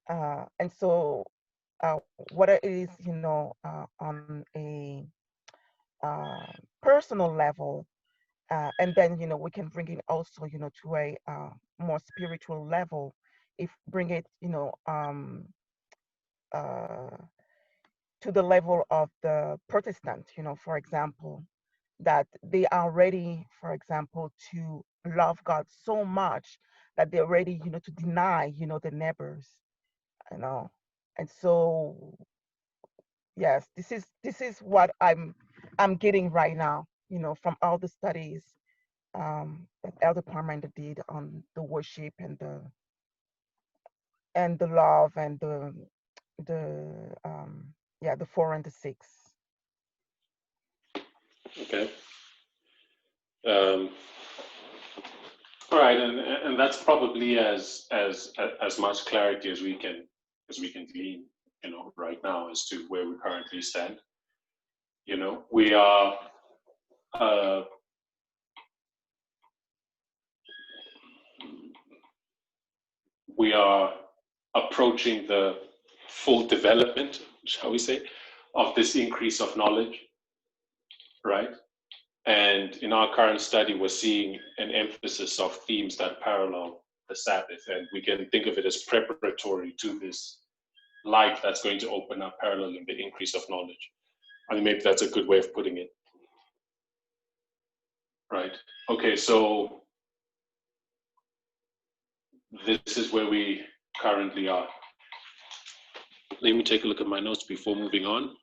S2: and so, whether it is, on a personal level, and then, we can bring it also, to a more spiritual level, if bring it, uh, to the level of the Protestant, for example, that they are ready, for example, to love God so much that they're ready, to deny, the neighbors, you know. And so, yes, this is what I'm getting right now, from all the studies that Elder Parmenter did on the worship, and the love, and the 4 and the 6.
S1: Okay. All right, and that's probably as much clarity as we can glean, right now, as to where we currently stand. We are approaching the full development, shall we say, of this increase of knowledge, right? And in our current study, we're seeing an emphasis of themes that parallel the Sabbath, and we can think of it as preparatory to this light that's going to open up, paralleling the increase of knowledge. I mean, maybe that's a good way of putting it. Right. Okay, so this is where we currently are. Let me take a look at my notes before moving on.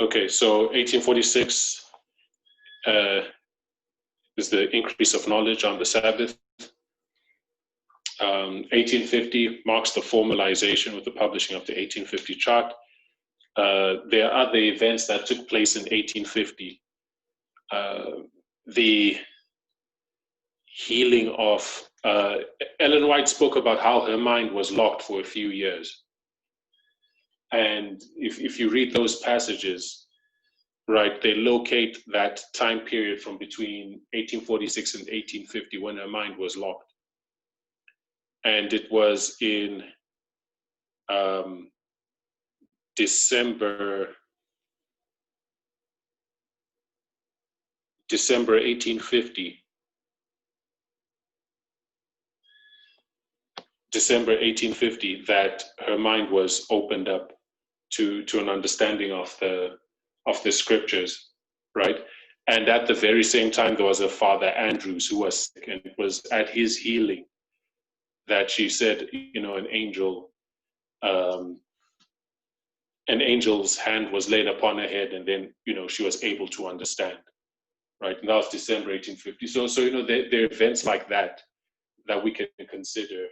S1: Okay, so 1846 is the increase of knowledge on the Sabbath. 1850 marks the formalization with the publishing of the 1850 chart. There are other events that took place in 1850. The healing of Ellen White spoke about how her mind was locked for a few years. And if you read those passages, right, they locate that time period from between 1846 and 1850 when her mind was locked. And it was in December 1850. December 1850 that her mind was opened up to an understanding of the scriptures, right? And at the very same time, there was a Father Andrews who was sick, and it was at his healing that she said, an angel's hand was laid upon her head, and then, she was able to understand. right? And that was December 1850. So you know, there are events like that that we can consider,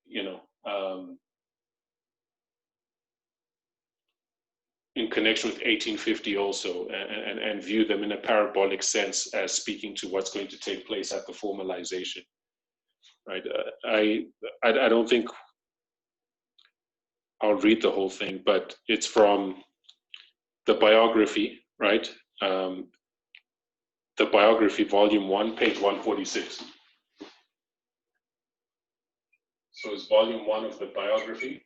S1: you know, in connection with 1850 also, and view them in a parabolic sense as speaking to what's going to take place at the formalization, right? I don't think I'll read the whole thing, but it's from the biography, right? The biography, volume 1, page 146. So it's volume 1 of the biography,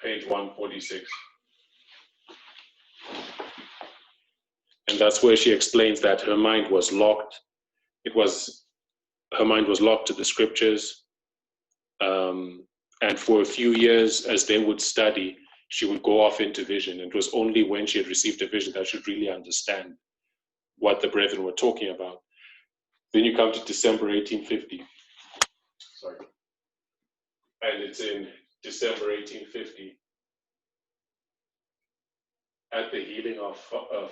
S1: page 146. And that's where she explains that her mind was locked. Her mind was locked to the scriptures. And for a few years, as they would study, she would go off into vision. And it was only when she had received a vision that she would really understand what the brethren were talking about. Then you come to December 1850. Sorry. And it's in December 1850, at the healing of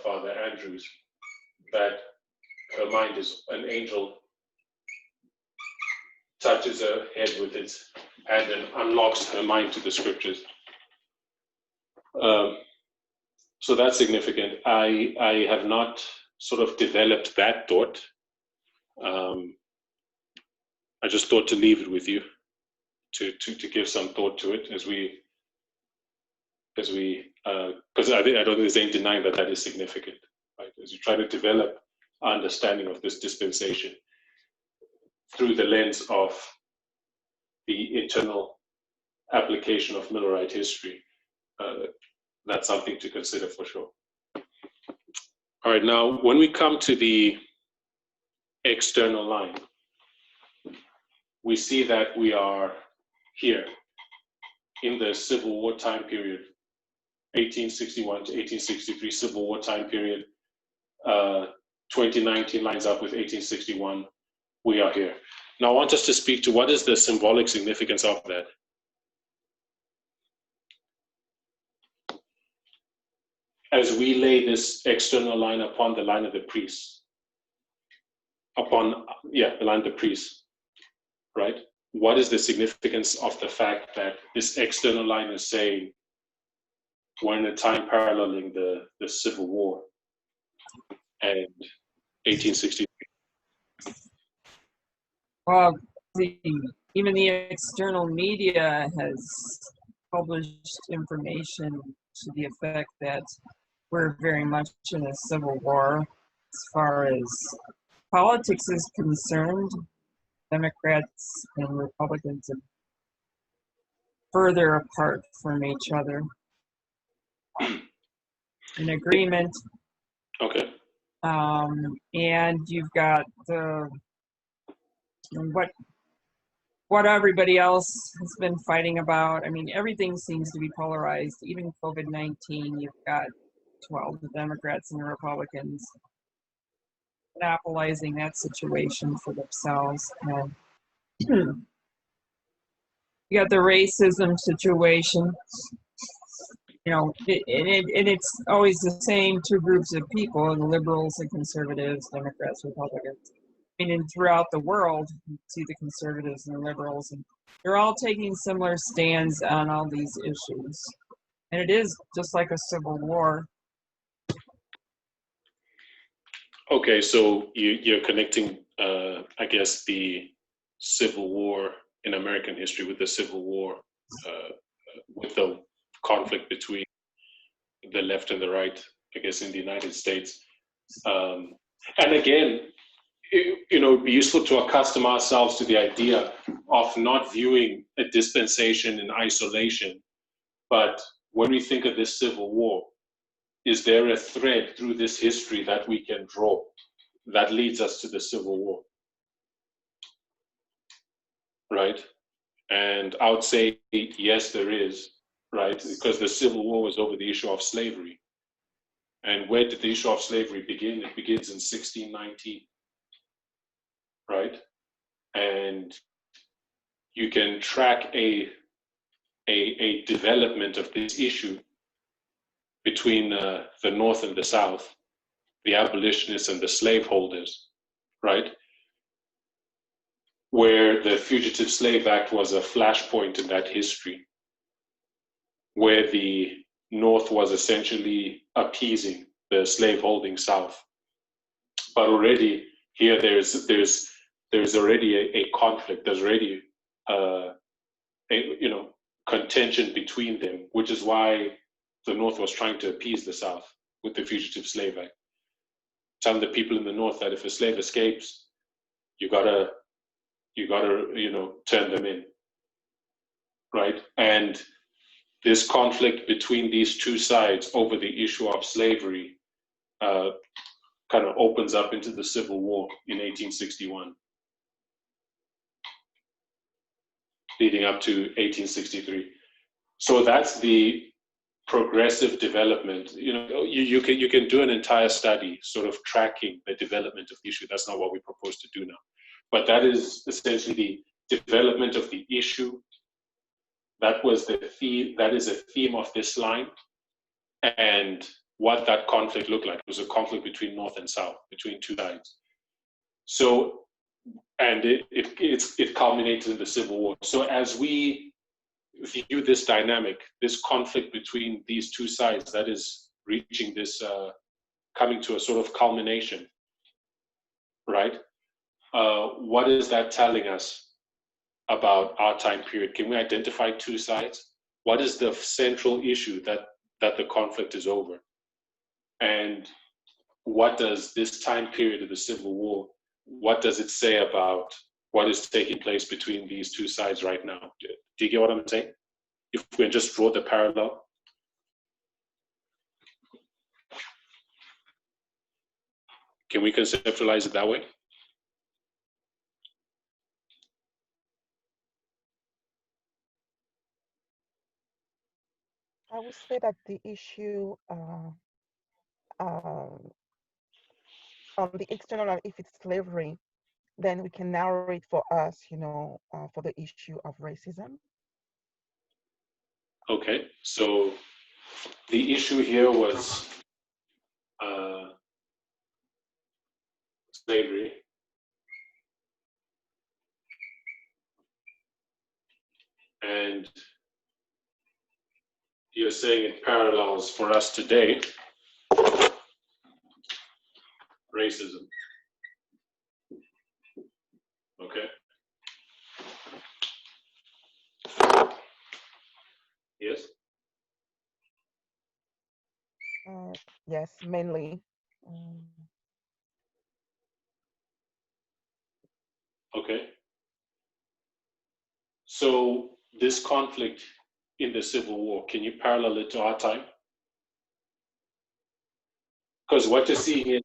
S1: Father Andrews, that her mind is, an angel touches her head with its hand and unlocks her mind to the scriptures. So that's significant. I have not sort of developed that thought. I just thought to leave it with you to give some thought to it as we because I don't think there's any denying that is significant, right? As you try to develop our understanding of this dispensation through the lens of the internal application of Millerite history, that's something to consider for sure. All right, now when we come to the external line, we see that we are here in the Civil War time period, 1861 to 1863 Civil War time period. 2019 lines up with 1861. We are here. Now I want us to speak to what is the symbolic significance of that. As we lay this external line upon the line of the priests, the line of the priests, right? What is the significance of the fact that this external line is saying we're in a time paralleling the Civil War and 1863?
S3: Well, even the external media has published information to the effect that we're very much in a civil war as far as politics is concerned. Democrats and Republicans are further apart from each other. An agreement.
S1: Okay.
S3: And you've got what everybody else has been fighting about. I mean, everything seems to be polarized. Even COVID-19, you've got the Democrats and the Republicans monopolizing that situation for themselves. And you got the racism situation. You know, it's always the same two groups of people, the liberals and conservatives, Democrats, Republicans. I mean, and throughout the world, you see the conservatives and the liberals, and they're all taking similar stands on all these issues. And it is just like a civil war.
S1: Okay, so you're connecting, I guess, the Civil War in American history with the Civil War, with the conflict between the left and the right, I guess, in the United States. And again, it would be useful to accustom ourselves to the idea of not viewing a dispensation in isolation, but when we think of this Civil War, is there a thread through this history that we can draw that leads us to the Civil War? Right? And I would say, yes, there is, right? Because the Civil War was over the issue of slavery. And where did the issue of slavery begin? It begins in 1619, right? And you can track a development of this issue between the North and the South the abolitionists and the slaveholders, right? Where the Fugitive Slave Act was a flashpoint in that history, where the North was essentially appeasing the slaveholding South. But already here, there's already a conflict. There's already a contention between them, which is why the North was trying to appease the South with the Fugitive Slave Act, telling the people in the North that if a slave escapes, you gotta turn them in, right? And this conflict between these two sides over the issue of slavery kind of opens up into the Civil War in 1861, leading up to 1863. So that's the progressive development. You can do an entire study sort of tracking the development of the issue. That's not what we propose to do now. But that is essentially the development of the issue. That was the theme. That is a theme of this line. And what that conflict looked like. It was a conflict between North and South, between two sides. So, and it culminated in the Civil War. So as we view this dynamic, this conflict between these two sides that is reaching this, coming to a sort of culmination, right? What is that telling us about our time period? Can we identify two sides? What is the central issue that the conflict is over? And what does this time period of the Civil War, what does it say about what is taking place between these two sides right now? Do you get what I'm saying? If we just draw the parallel. Can we conceptualize it that way?
S2: I would say that the issue on the external, if it's slavery, then we can narrow it for us, for the issue of racism.
S1: Okay, so the issue here was slavery. And you're saying it parallels for us today racism. Okay. Yes?
S2: Yes, mainly.
S1: Okay. So this conflict in the Civil War, can you parallel it to our time? Because what you're seeing is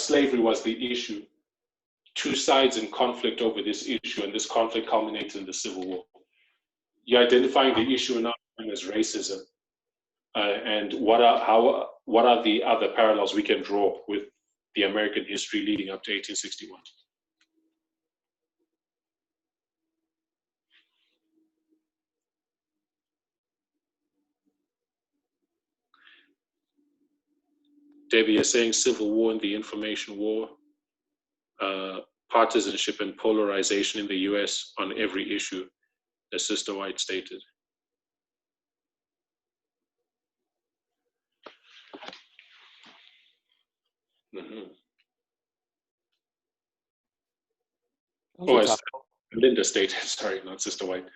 S1: slavery was the issue. Two sides in conflict over this issue, and this conflict culminates in the Civil War. You're identifying the issue in our time as racism. And what are the other parallels we can draw with the American history leading up to 1861? Debbie, you're saying Civil War and the Information War, partisanship and polarization in the US on every issue, as Sister White stated. Mm-hmm. Oh, as Linda stated, sorry, not Sister White.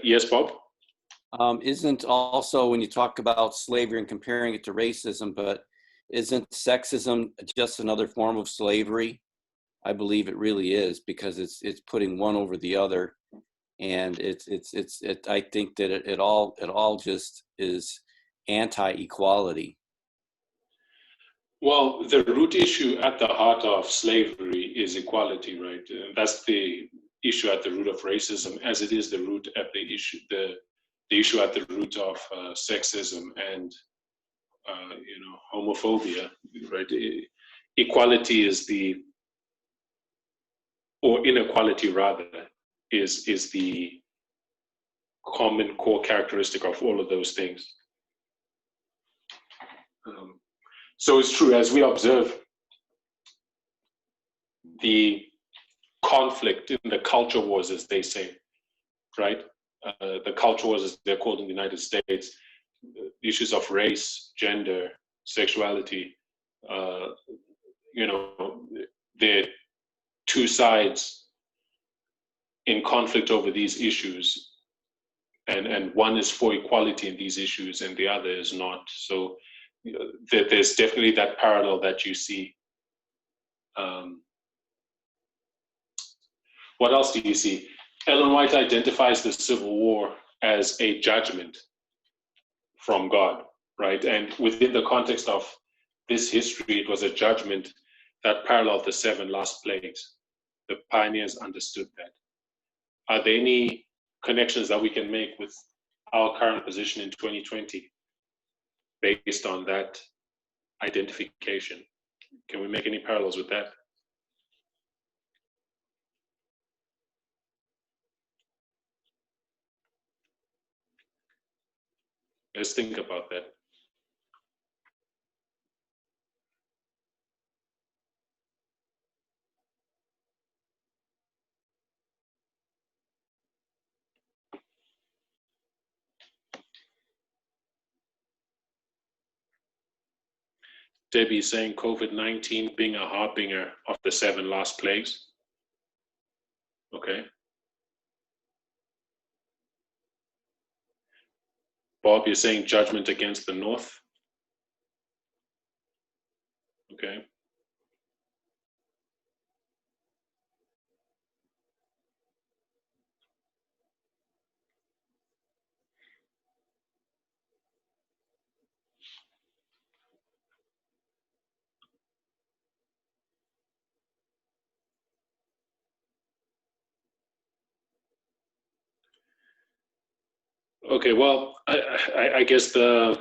S1: Yes, Bob?
S4: Isn't also, when you talk about slavery and comparing it to racism, but isn't sexism just another form of slavery? I believe it really is, because it's putting one over the other, and I think that it all just is anti-equality.
S1: Well, the root issue at the heart of slavery is equality, right? And that's the issue at the root of racism, as it is the root at the issue at the root of sexism and homophobia, right? Equality is or inequality rather, is the common core characteristic of all of those things. So it's true, as we observe the conflict in the culture wars, as they say, right? The culture wars, as they're called in the United States, issues of race, gender, sexuality, you know, they're two sides in conflict over these issues, and one is for equality in these issues and the other is not. So there's definitely that parallel that you see. What else do you see? Ellen White identifies the Civil War as a judgment from God, right? And within the context of this history, it was a judgment that paralleled the 7 last plagues. The pioneers understood that. Are there any connections that we can make with our current position in 2020 based on that identification? Can we make any parallels with that? Let's think about that. Debbie is saying COVID-19 being a harbinger of the 7 last plagues. Okay. Bob, you're saying judgment against the North. Okay. Okay, well, I guess the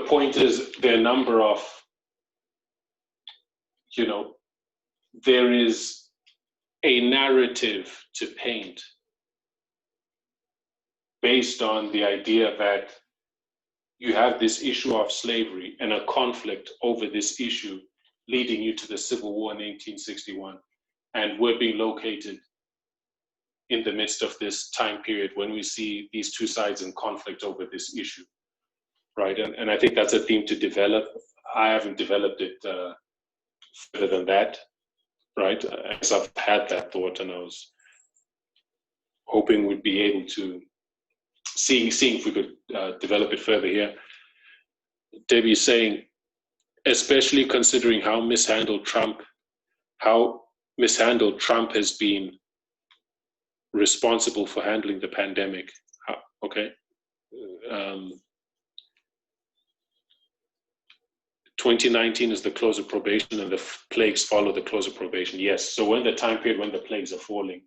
S1: point is there are a number of, you know, there is a narrative to paint based on the idea that you have this issue of slavery and a conflict over this issue leading you to the Civil War in 1861. And we're being located in the midst of this time period when we see these two sides in conflict over this issue, right? And I think that's a theme to develop. I haven't developed it further than that, right? As I've had that thought, and I was hoping we'd be able to seeing if we could develop it further here. Debbie is saying, especially considering how mishandled Trump has been responsible for handling the pandemic. Okay. 2019 is the close of probation and the plagues follow the close of probation. Yes, so we're in the time period when the plagues are falling.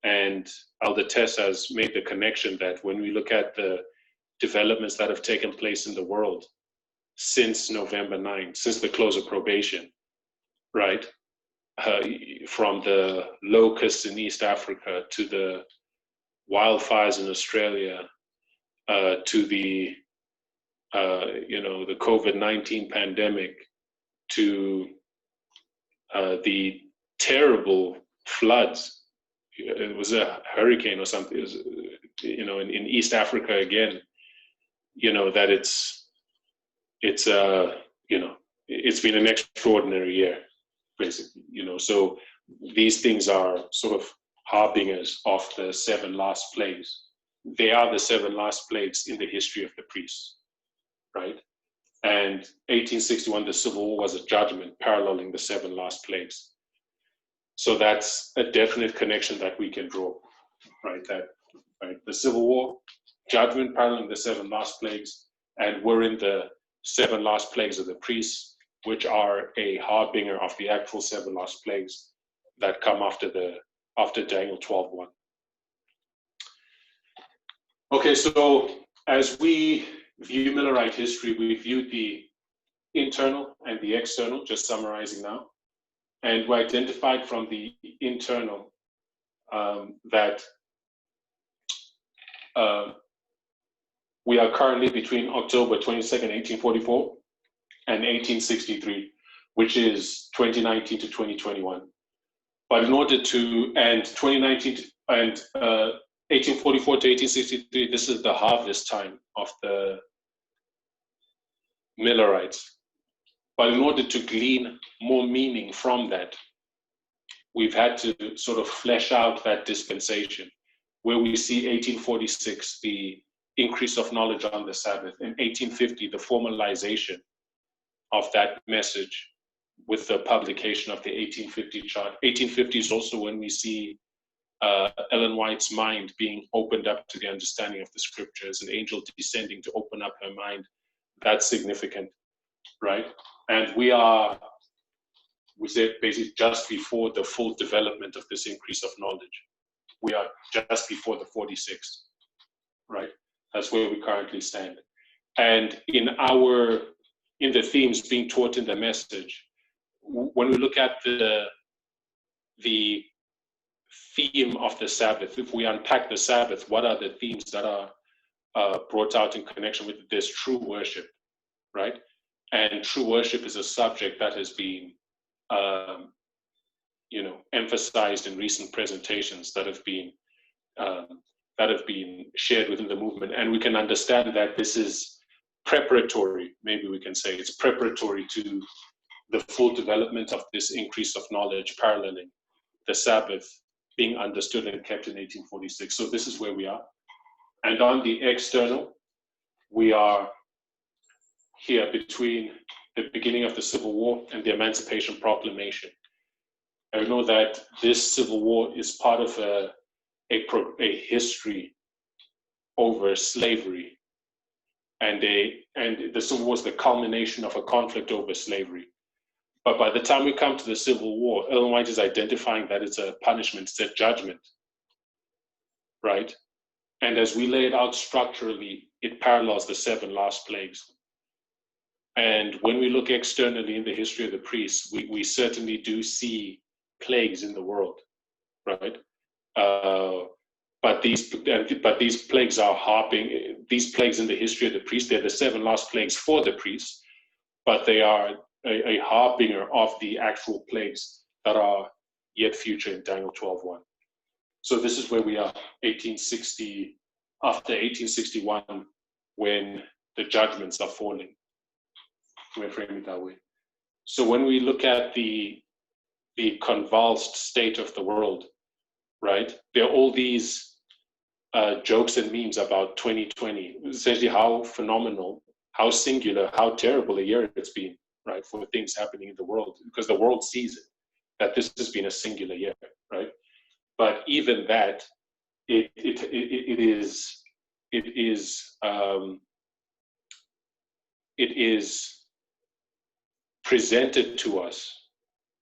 S1: And Elder Tess has made the connection that when we look at the developments that have taken place in the world since November 9, since the close of probation, right? From the locusts in East Africa to the wildfires in Australia, to the the COVID-19 pandemic, to the terrible floods. It was a hurricane or something. It was, in East Africa again. That it's been an extraordinary year, basically. So these things are sort of harbingers of the 7 last plagues. They are the 7 last plagues in the history of the priests, right? And 1861, the Civil War was a judgment paralleling the 7 last plagues. So that's a definite connection that we can draw, right? The Civil War, judgment paralleling the 7 last plagues, and we're in the 7 last plagues of the priests, which are a harbinger of the actual 7 last plagues that come after Daniel 12:1. Okay, so as we view Millerite history, we view the internal and the external, just summarizing now. And we identified from the internal that We are currently between October 22nd, 1844 and 1863, which is 2019 to 2021. But in order to, and 2019 and 1844 to 1863, this is the harvest time of the Millerites. But in order to glean more meaning from that, we've had to sort of flesh out that dispensation, where we see 1846, the increase of knowledge on the Sabbath, and 1850, the formalization of that message with the publication of the 1850 chart. 1850 is also when we see Ellen White's mind being opened up to the understanding of the scriptures, an angel descending to open up her mind. That's significant, right? And we say basically just before the full development of this increase of knowledge. We are just before the 46th, right? That's where we currently stand. And in the themes being taught in the message, when we look at the theme of the Sabbath, if we unpack the Sabbath, what are the themes that are brought out in connection with this true worship, right? And true worship is a subject that has been emphasized in recent presentations that have been shared within the movement. And we can understand that this is preparatory, maybe we can say it's preparatory to the full development of this increase of knowledge paralleling the Sabbath being understood and kept in 1846. So this is where we are. And on the external, we are here between the beginning of the Civil War and the Emancipation Proclamation. I know that this Civil War is part of a history over slavery, and the Civil War is the culmination of a conflict over slavery. But by the time we come to the Civil War, Ellen White is identifying that it's a punishment, it's a judgment, right? And as we lay it out structurally, it parallels the 7 last plagues. And when we look externally in the history of the priests, we certainly do see plagues in the world, right? But these plagues are harping. These plagues in the history of the priests, they're the 7 last plagues for the priests, but they are a harbinger of the actual plagues that are yet future in Daniel 12:1. So this is where we are, 1860, after 1861, when the judgments are falling. We frame it that way. So when we look at the convulsed state of the world, right? There are all these jokes and memes about 2020, essentially how phenomenal, how singular, how terrible a year it's been, right? For things happening in the world, because the world sees it, that this has been a singular year, right? But even that, it is presented to us.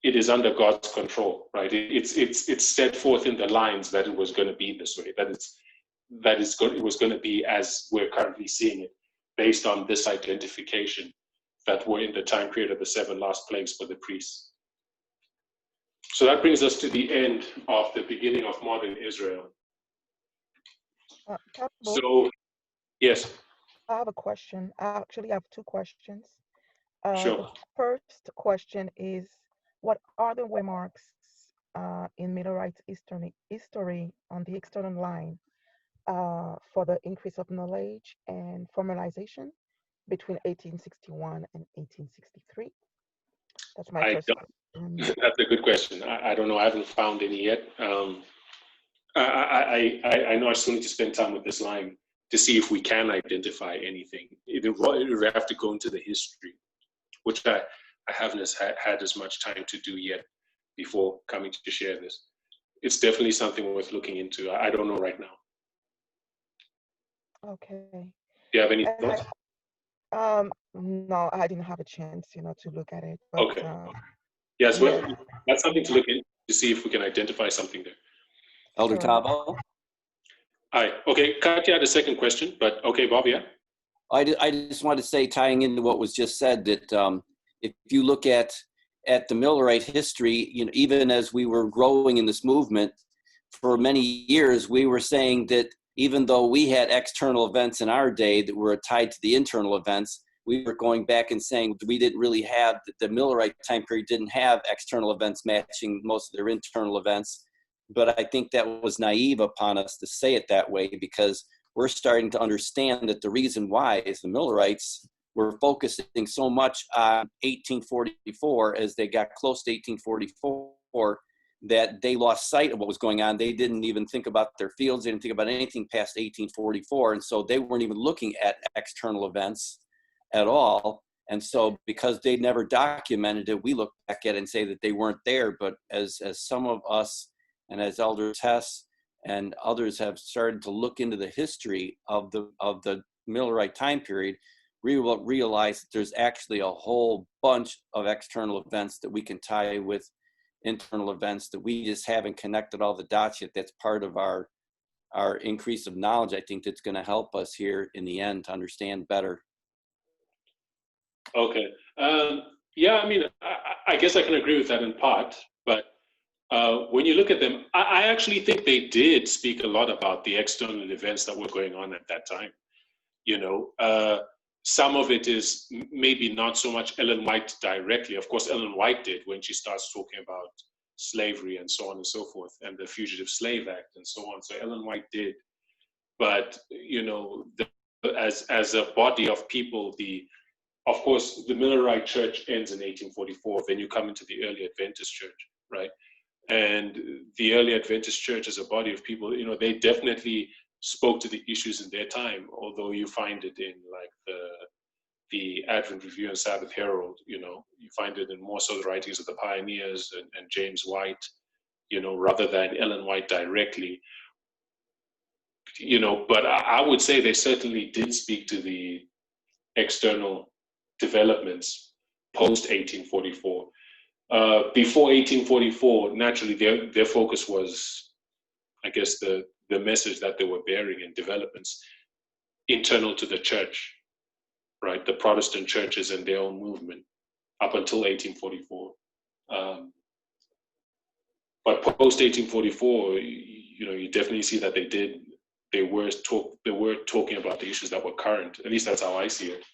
S1: It is under God's control, right? It's set forth in the lines that it was going to be this way, it was going to be as we're currently seeing it, based on this identification that were in the time period of the 7 last plagues for the priests. So that brings us to the end of the beginning of modern Israel. So, yes.
S2: I have a question. I actually have 2 questions.
S1: Sure.
S2: The first question is, what are the waymarks in Millerites history on the external line for the increase of knowledge and formalization between 1861 and 1863? That's my first question.
S1: That's a good question. I don't know. I haven't found any yet. I know I still need to spend time with this line to see if we can identify anything. It would have to go into the history, which I haven't had as much time to do yet before coming to share this. It's definitely something worth looking into. I don't know right now.
S2: Okay.
S1: Do you have any thoughts?
S2: No, I didn't have a chance, to look at it. But,
S1: okay. Yes,
S2: yeah.
S1: well, that's something to look into to see if we can identify something there.
S4: Elder Tabo?
S1: Hi. Okay, Katya had a second question, but okay, Bob, yeah?
S4: I just wanted to say, tying into what was just said, that if you look at the Millerite history, even as we were growing in this movement, for many years, we were saying that even though we had external events in our day that were tied to the internal events, we were going back and saying we didn't really have, the Millerite time period didn't have external events matching most of their internal events. But I think that was naive upon us to say it that way, because we're starting to understand that the reason why is the Millerites were focusing so much on 1844 as they got close to 1844 that they lost sight of what was going on. They didn't even think about their fields. They didn't think about anything past 1844. And so they weren't even looking at external events at all. And so because they never documented it, we look back at it and say that they weren't there. But as some of us and as Elder Tess and others have started to look into the history of the Millerite time period, we will realize that there's actually a whole bunch of external events that we can tie with internal events that we just haven't connected all the dots yet. That's part of our increase of knowledge. I think that's going to help us here in the end to understand better.
S1: Okay. Yeah, I mean, I guess I can agree with that in part, but when you look at them, I actually think they did speak a lot about the external events that were going on at that time. You know, some of it is maybe not so much Ellen White directly. Of course, Ellen White did when she starts talking about slavery and so on and so forth, and the Fugitive Slave Act and so on. So Ellen White did. But, you know, as a body of people, of course, the Millerite Church ends in 1844. Then you come into the early Adventist Church, right? And the early Adventist Church as a body of people, you know, they definitely spoke to the issues in their time, although you find it in like the Advent Review and Sabbath Herald, you know, you find it in more so the writings of the pioneers and James White, you know, rather than Ellen White directly, you know. But I would say they certainly did speak to the external developments post 1844. Before 1844, naturally, their focus was, I guess, the message that they were bearing in developments internal to the church, right? The Protestant churches and their own movement up until 1844. But post 1844, you know, you definitely see that they were talking about the issues that were current. At least that's how I see it.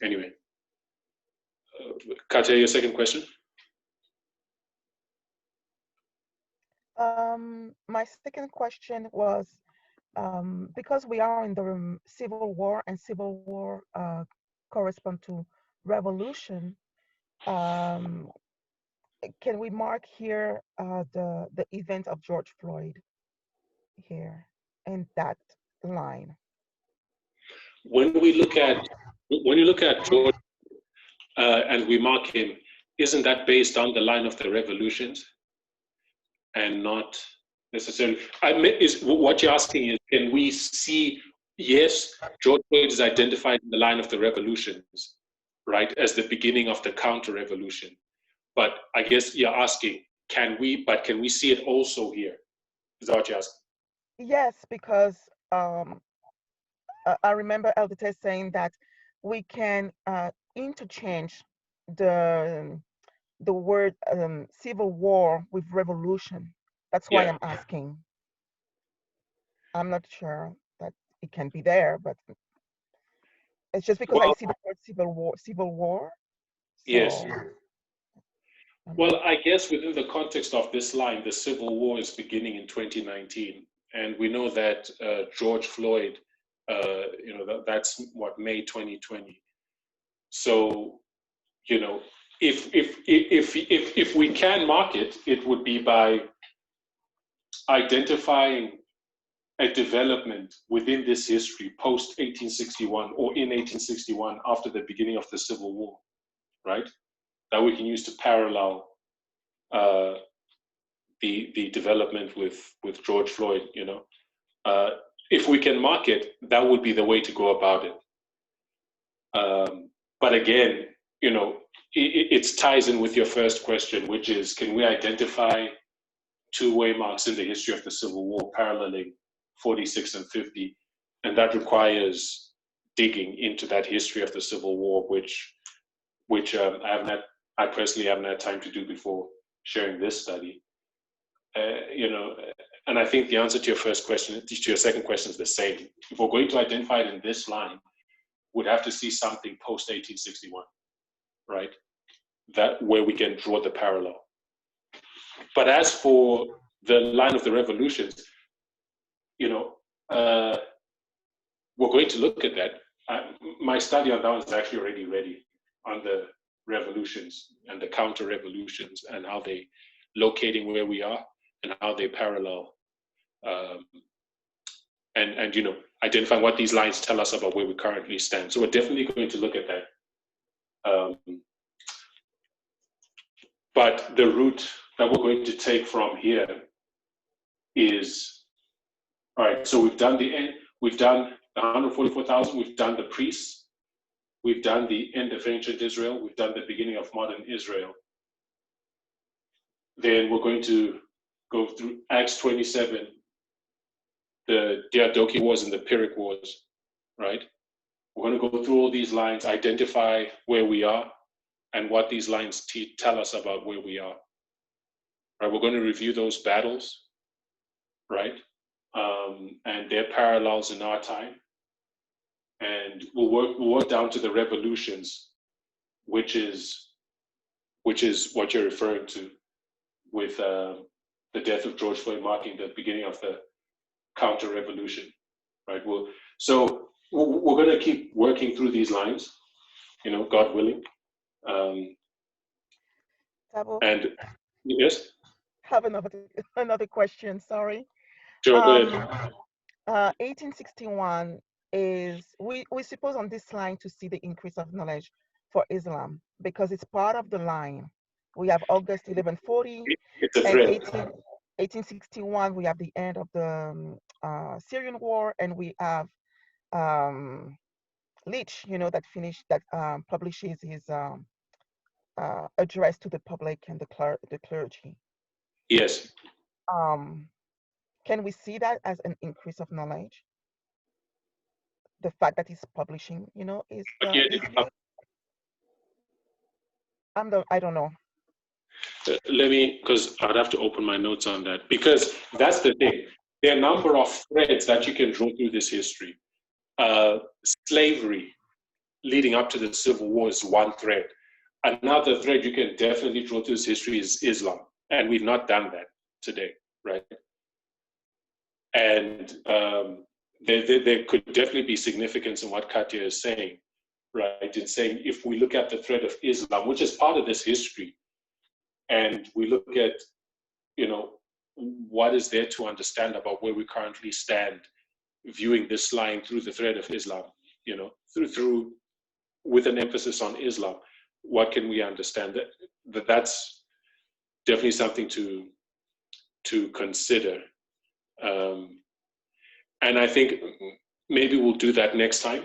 S1: Anyway, Katya, your second question?
S2: My second question was, because we are in the Civil War, and Civil War correspond to revolution, can we mark here the event of George Floyd here in that line?
S1: When you look at George and we mark him, isn't that based on the line of the revolutions and not necessarily? What you're asking is, can we see? Yes, George Floyd is identified in the line of the revolutions, right, as the beginning of the counter-revolution. But I guess you're asking, can we see it also here? Is that what you're asking?
S2: Yes, because I remember Elder Tess saying that we can interchange the word civil war with revolution. That's why I'm asking. I'm not sure that it can be there, but it's just because I see the word civil war. So,
S1: yes. Well, I guess within the context of this line, the Civil War is beginning in 2019. And we know that George Floyd, you know, that's what, May 2020. So, you know, if we can mark it, it would be by identifying a development within this history post 1861 or in 1861 after the beginning of the Civil War, right? That we can use to parallel the development with George Floyd, you know. If we can mark it, that would be the way to go about it. But again, you know, it ties in with your first question, which is, can we identify two waymarks in the history of the Civil War paralleling 46 and 50? And that requires digging into that history of the Civil War, which I personally haven't had time to do before sharing this study. You know, And I think the answer to your first question, to your second question, is the same. If we're going to identify it in this line, we'd have to see something post 1861, right? That where we can draw the parallel. But as for the line of the revolutions, you know, we're going to look at that. My study on that one is actually already ready, on the revolutions and the counter revolutions and how they locating where we are and how they parallel, and you know, identifying what these lines tell us about where we currently stand. So we're definitely going to look at that. But the route that we're going to take from here is, all right, so we've done the end, we've done the 144,000, we've done the priests, we've done the end of ancient Israel, we've done the beginning of modern Israel. Then we're going to go through Acts 27, the Diadochi Wars and the Pyrrhic Wars, right? We're going to go through all these lines, identify where we are and what these lines tell us about where we are. Right? We're going to review those battles, right? And their parallels in our time. And we'll work down to the revolutions, which is what you're referring to with the death of George Floyd marking the beginning of the counter-revolution, right? So we're going to keep working through these lines, you know, God willing. And yes?
S2: Have another question, sorry.
S1: Sure, go ahead.
S2: 1861 is, we suppose on this line to see the increase of knowledge for Islam, because it's part of the line. We have August 1140,
S1: it's a
S2: and
S1: thread.
S2: 1861, we have the end of the Syrian war, and we have Leach, you know, that publishes his address to the public and the clergy.
S1: Yes.
S2: Can we see that as an increase of knowledge? The fact that he's publishing, you know, is I don't know.
S1: Let me, because I'd have to open my notes on that, because that's the thing. There are a number of threads that you can draw through this history. Slavery leading up to the Civil War is one thread. Another thread you can definitely draw through this history is Islam, and we've not done that today, right? And there could definitely be significance in what Katya is saying, right? In saying, if we look at the thread of Islam, which is part of this history, and we look at, you know, what is there to understand about where we currently stand, viewing this line through the thread of Islam, you know, through with an emphasis on Islam, what can we understand? That's definitely something to consider. And I think maybe we'll do that next time.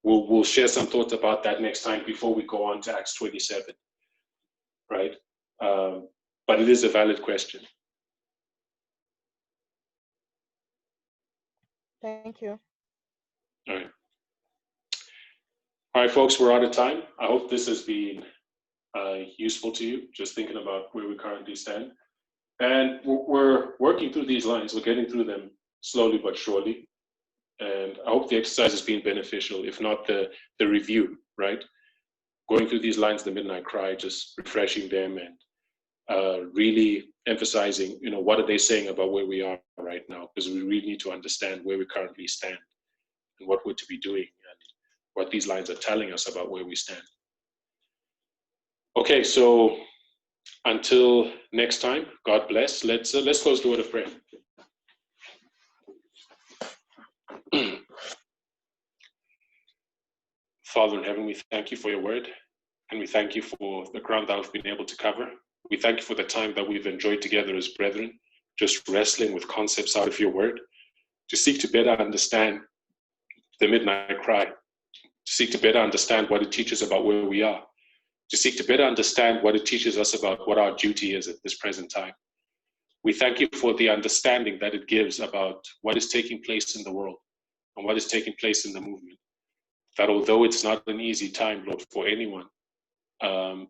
S1: We'll share some thoughts about that next time before we go on to Acts 27, right? But it is a valid question.
S2: Thank you.
S1: All right. All right, folks, we're out of time. I hope this has been useful to you, just thinking about where we currently stand. And we're working through these lines. We're getting through them slowly but surely. And I hope the exercise has been beneficial, if not the review, right? Going through these lines, the midnight cry, just refreshing them and really emphasizing, you know, what are they saying about where we are right now? Because we really need to understand where we currently stand and what we're to be doing and what these lines are telling us about where we stand. Okay, so until next time, God bless. Let's close the word of prayer. Father in heaven, we thank you for your word, and we thank you for the ground that we've been able to cover. We thank you for the time that we've enjoyed together as brethren, just wrestling with concepts out of your word, to seek to better understand the midnight cry, to seek to better understand what it teaches about where we are, to seek to better understand what it teaches us about what our duty is at this present time. We thank you for the understanding that it gives about what is taking place in the world and what is taking place in the movement. That although it's not an easy time, Lord, for anyone,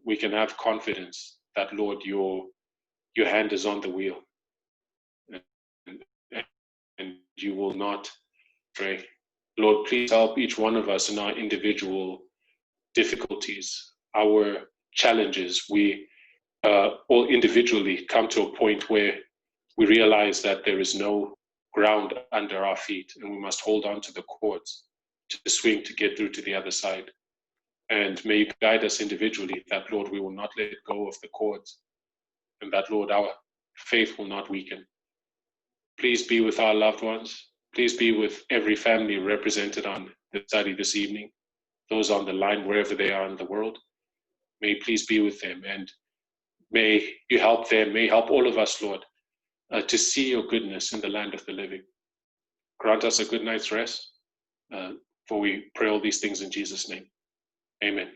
S1: we can have confidence that, Lord, your hand is on the wheel. you will not stray. Lord, please help each one of us in our individual difficulties, our challenges. We all individually come to a point where we realize that there is no ground under our feet and we must hold on to the cords to swing to get through to the other side. And may you guide us individually that, Lord, we will not let go of the cords, and that, Lord, our faith will not weaken. Please be with our loved ones. Please be with every family represented on the study this evening, those on the line wherever they are in the world. May you please be with them, and may you help them, may you help all of us, Lord, to see your goodness in the land of the living. Grant us a good night's rest, for we pray all these things in Jesus' name. Amen.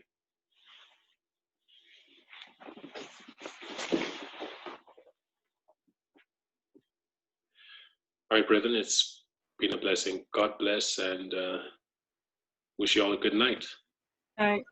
S1: All right, brethren, it's been a blessing. God bless, and wish you all a good night.
S3: All right.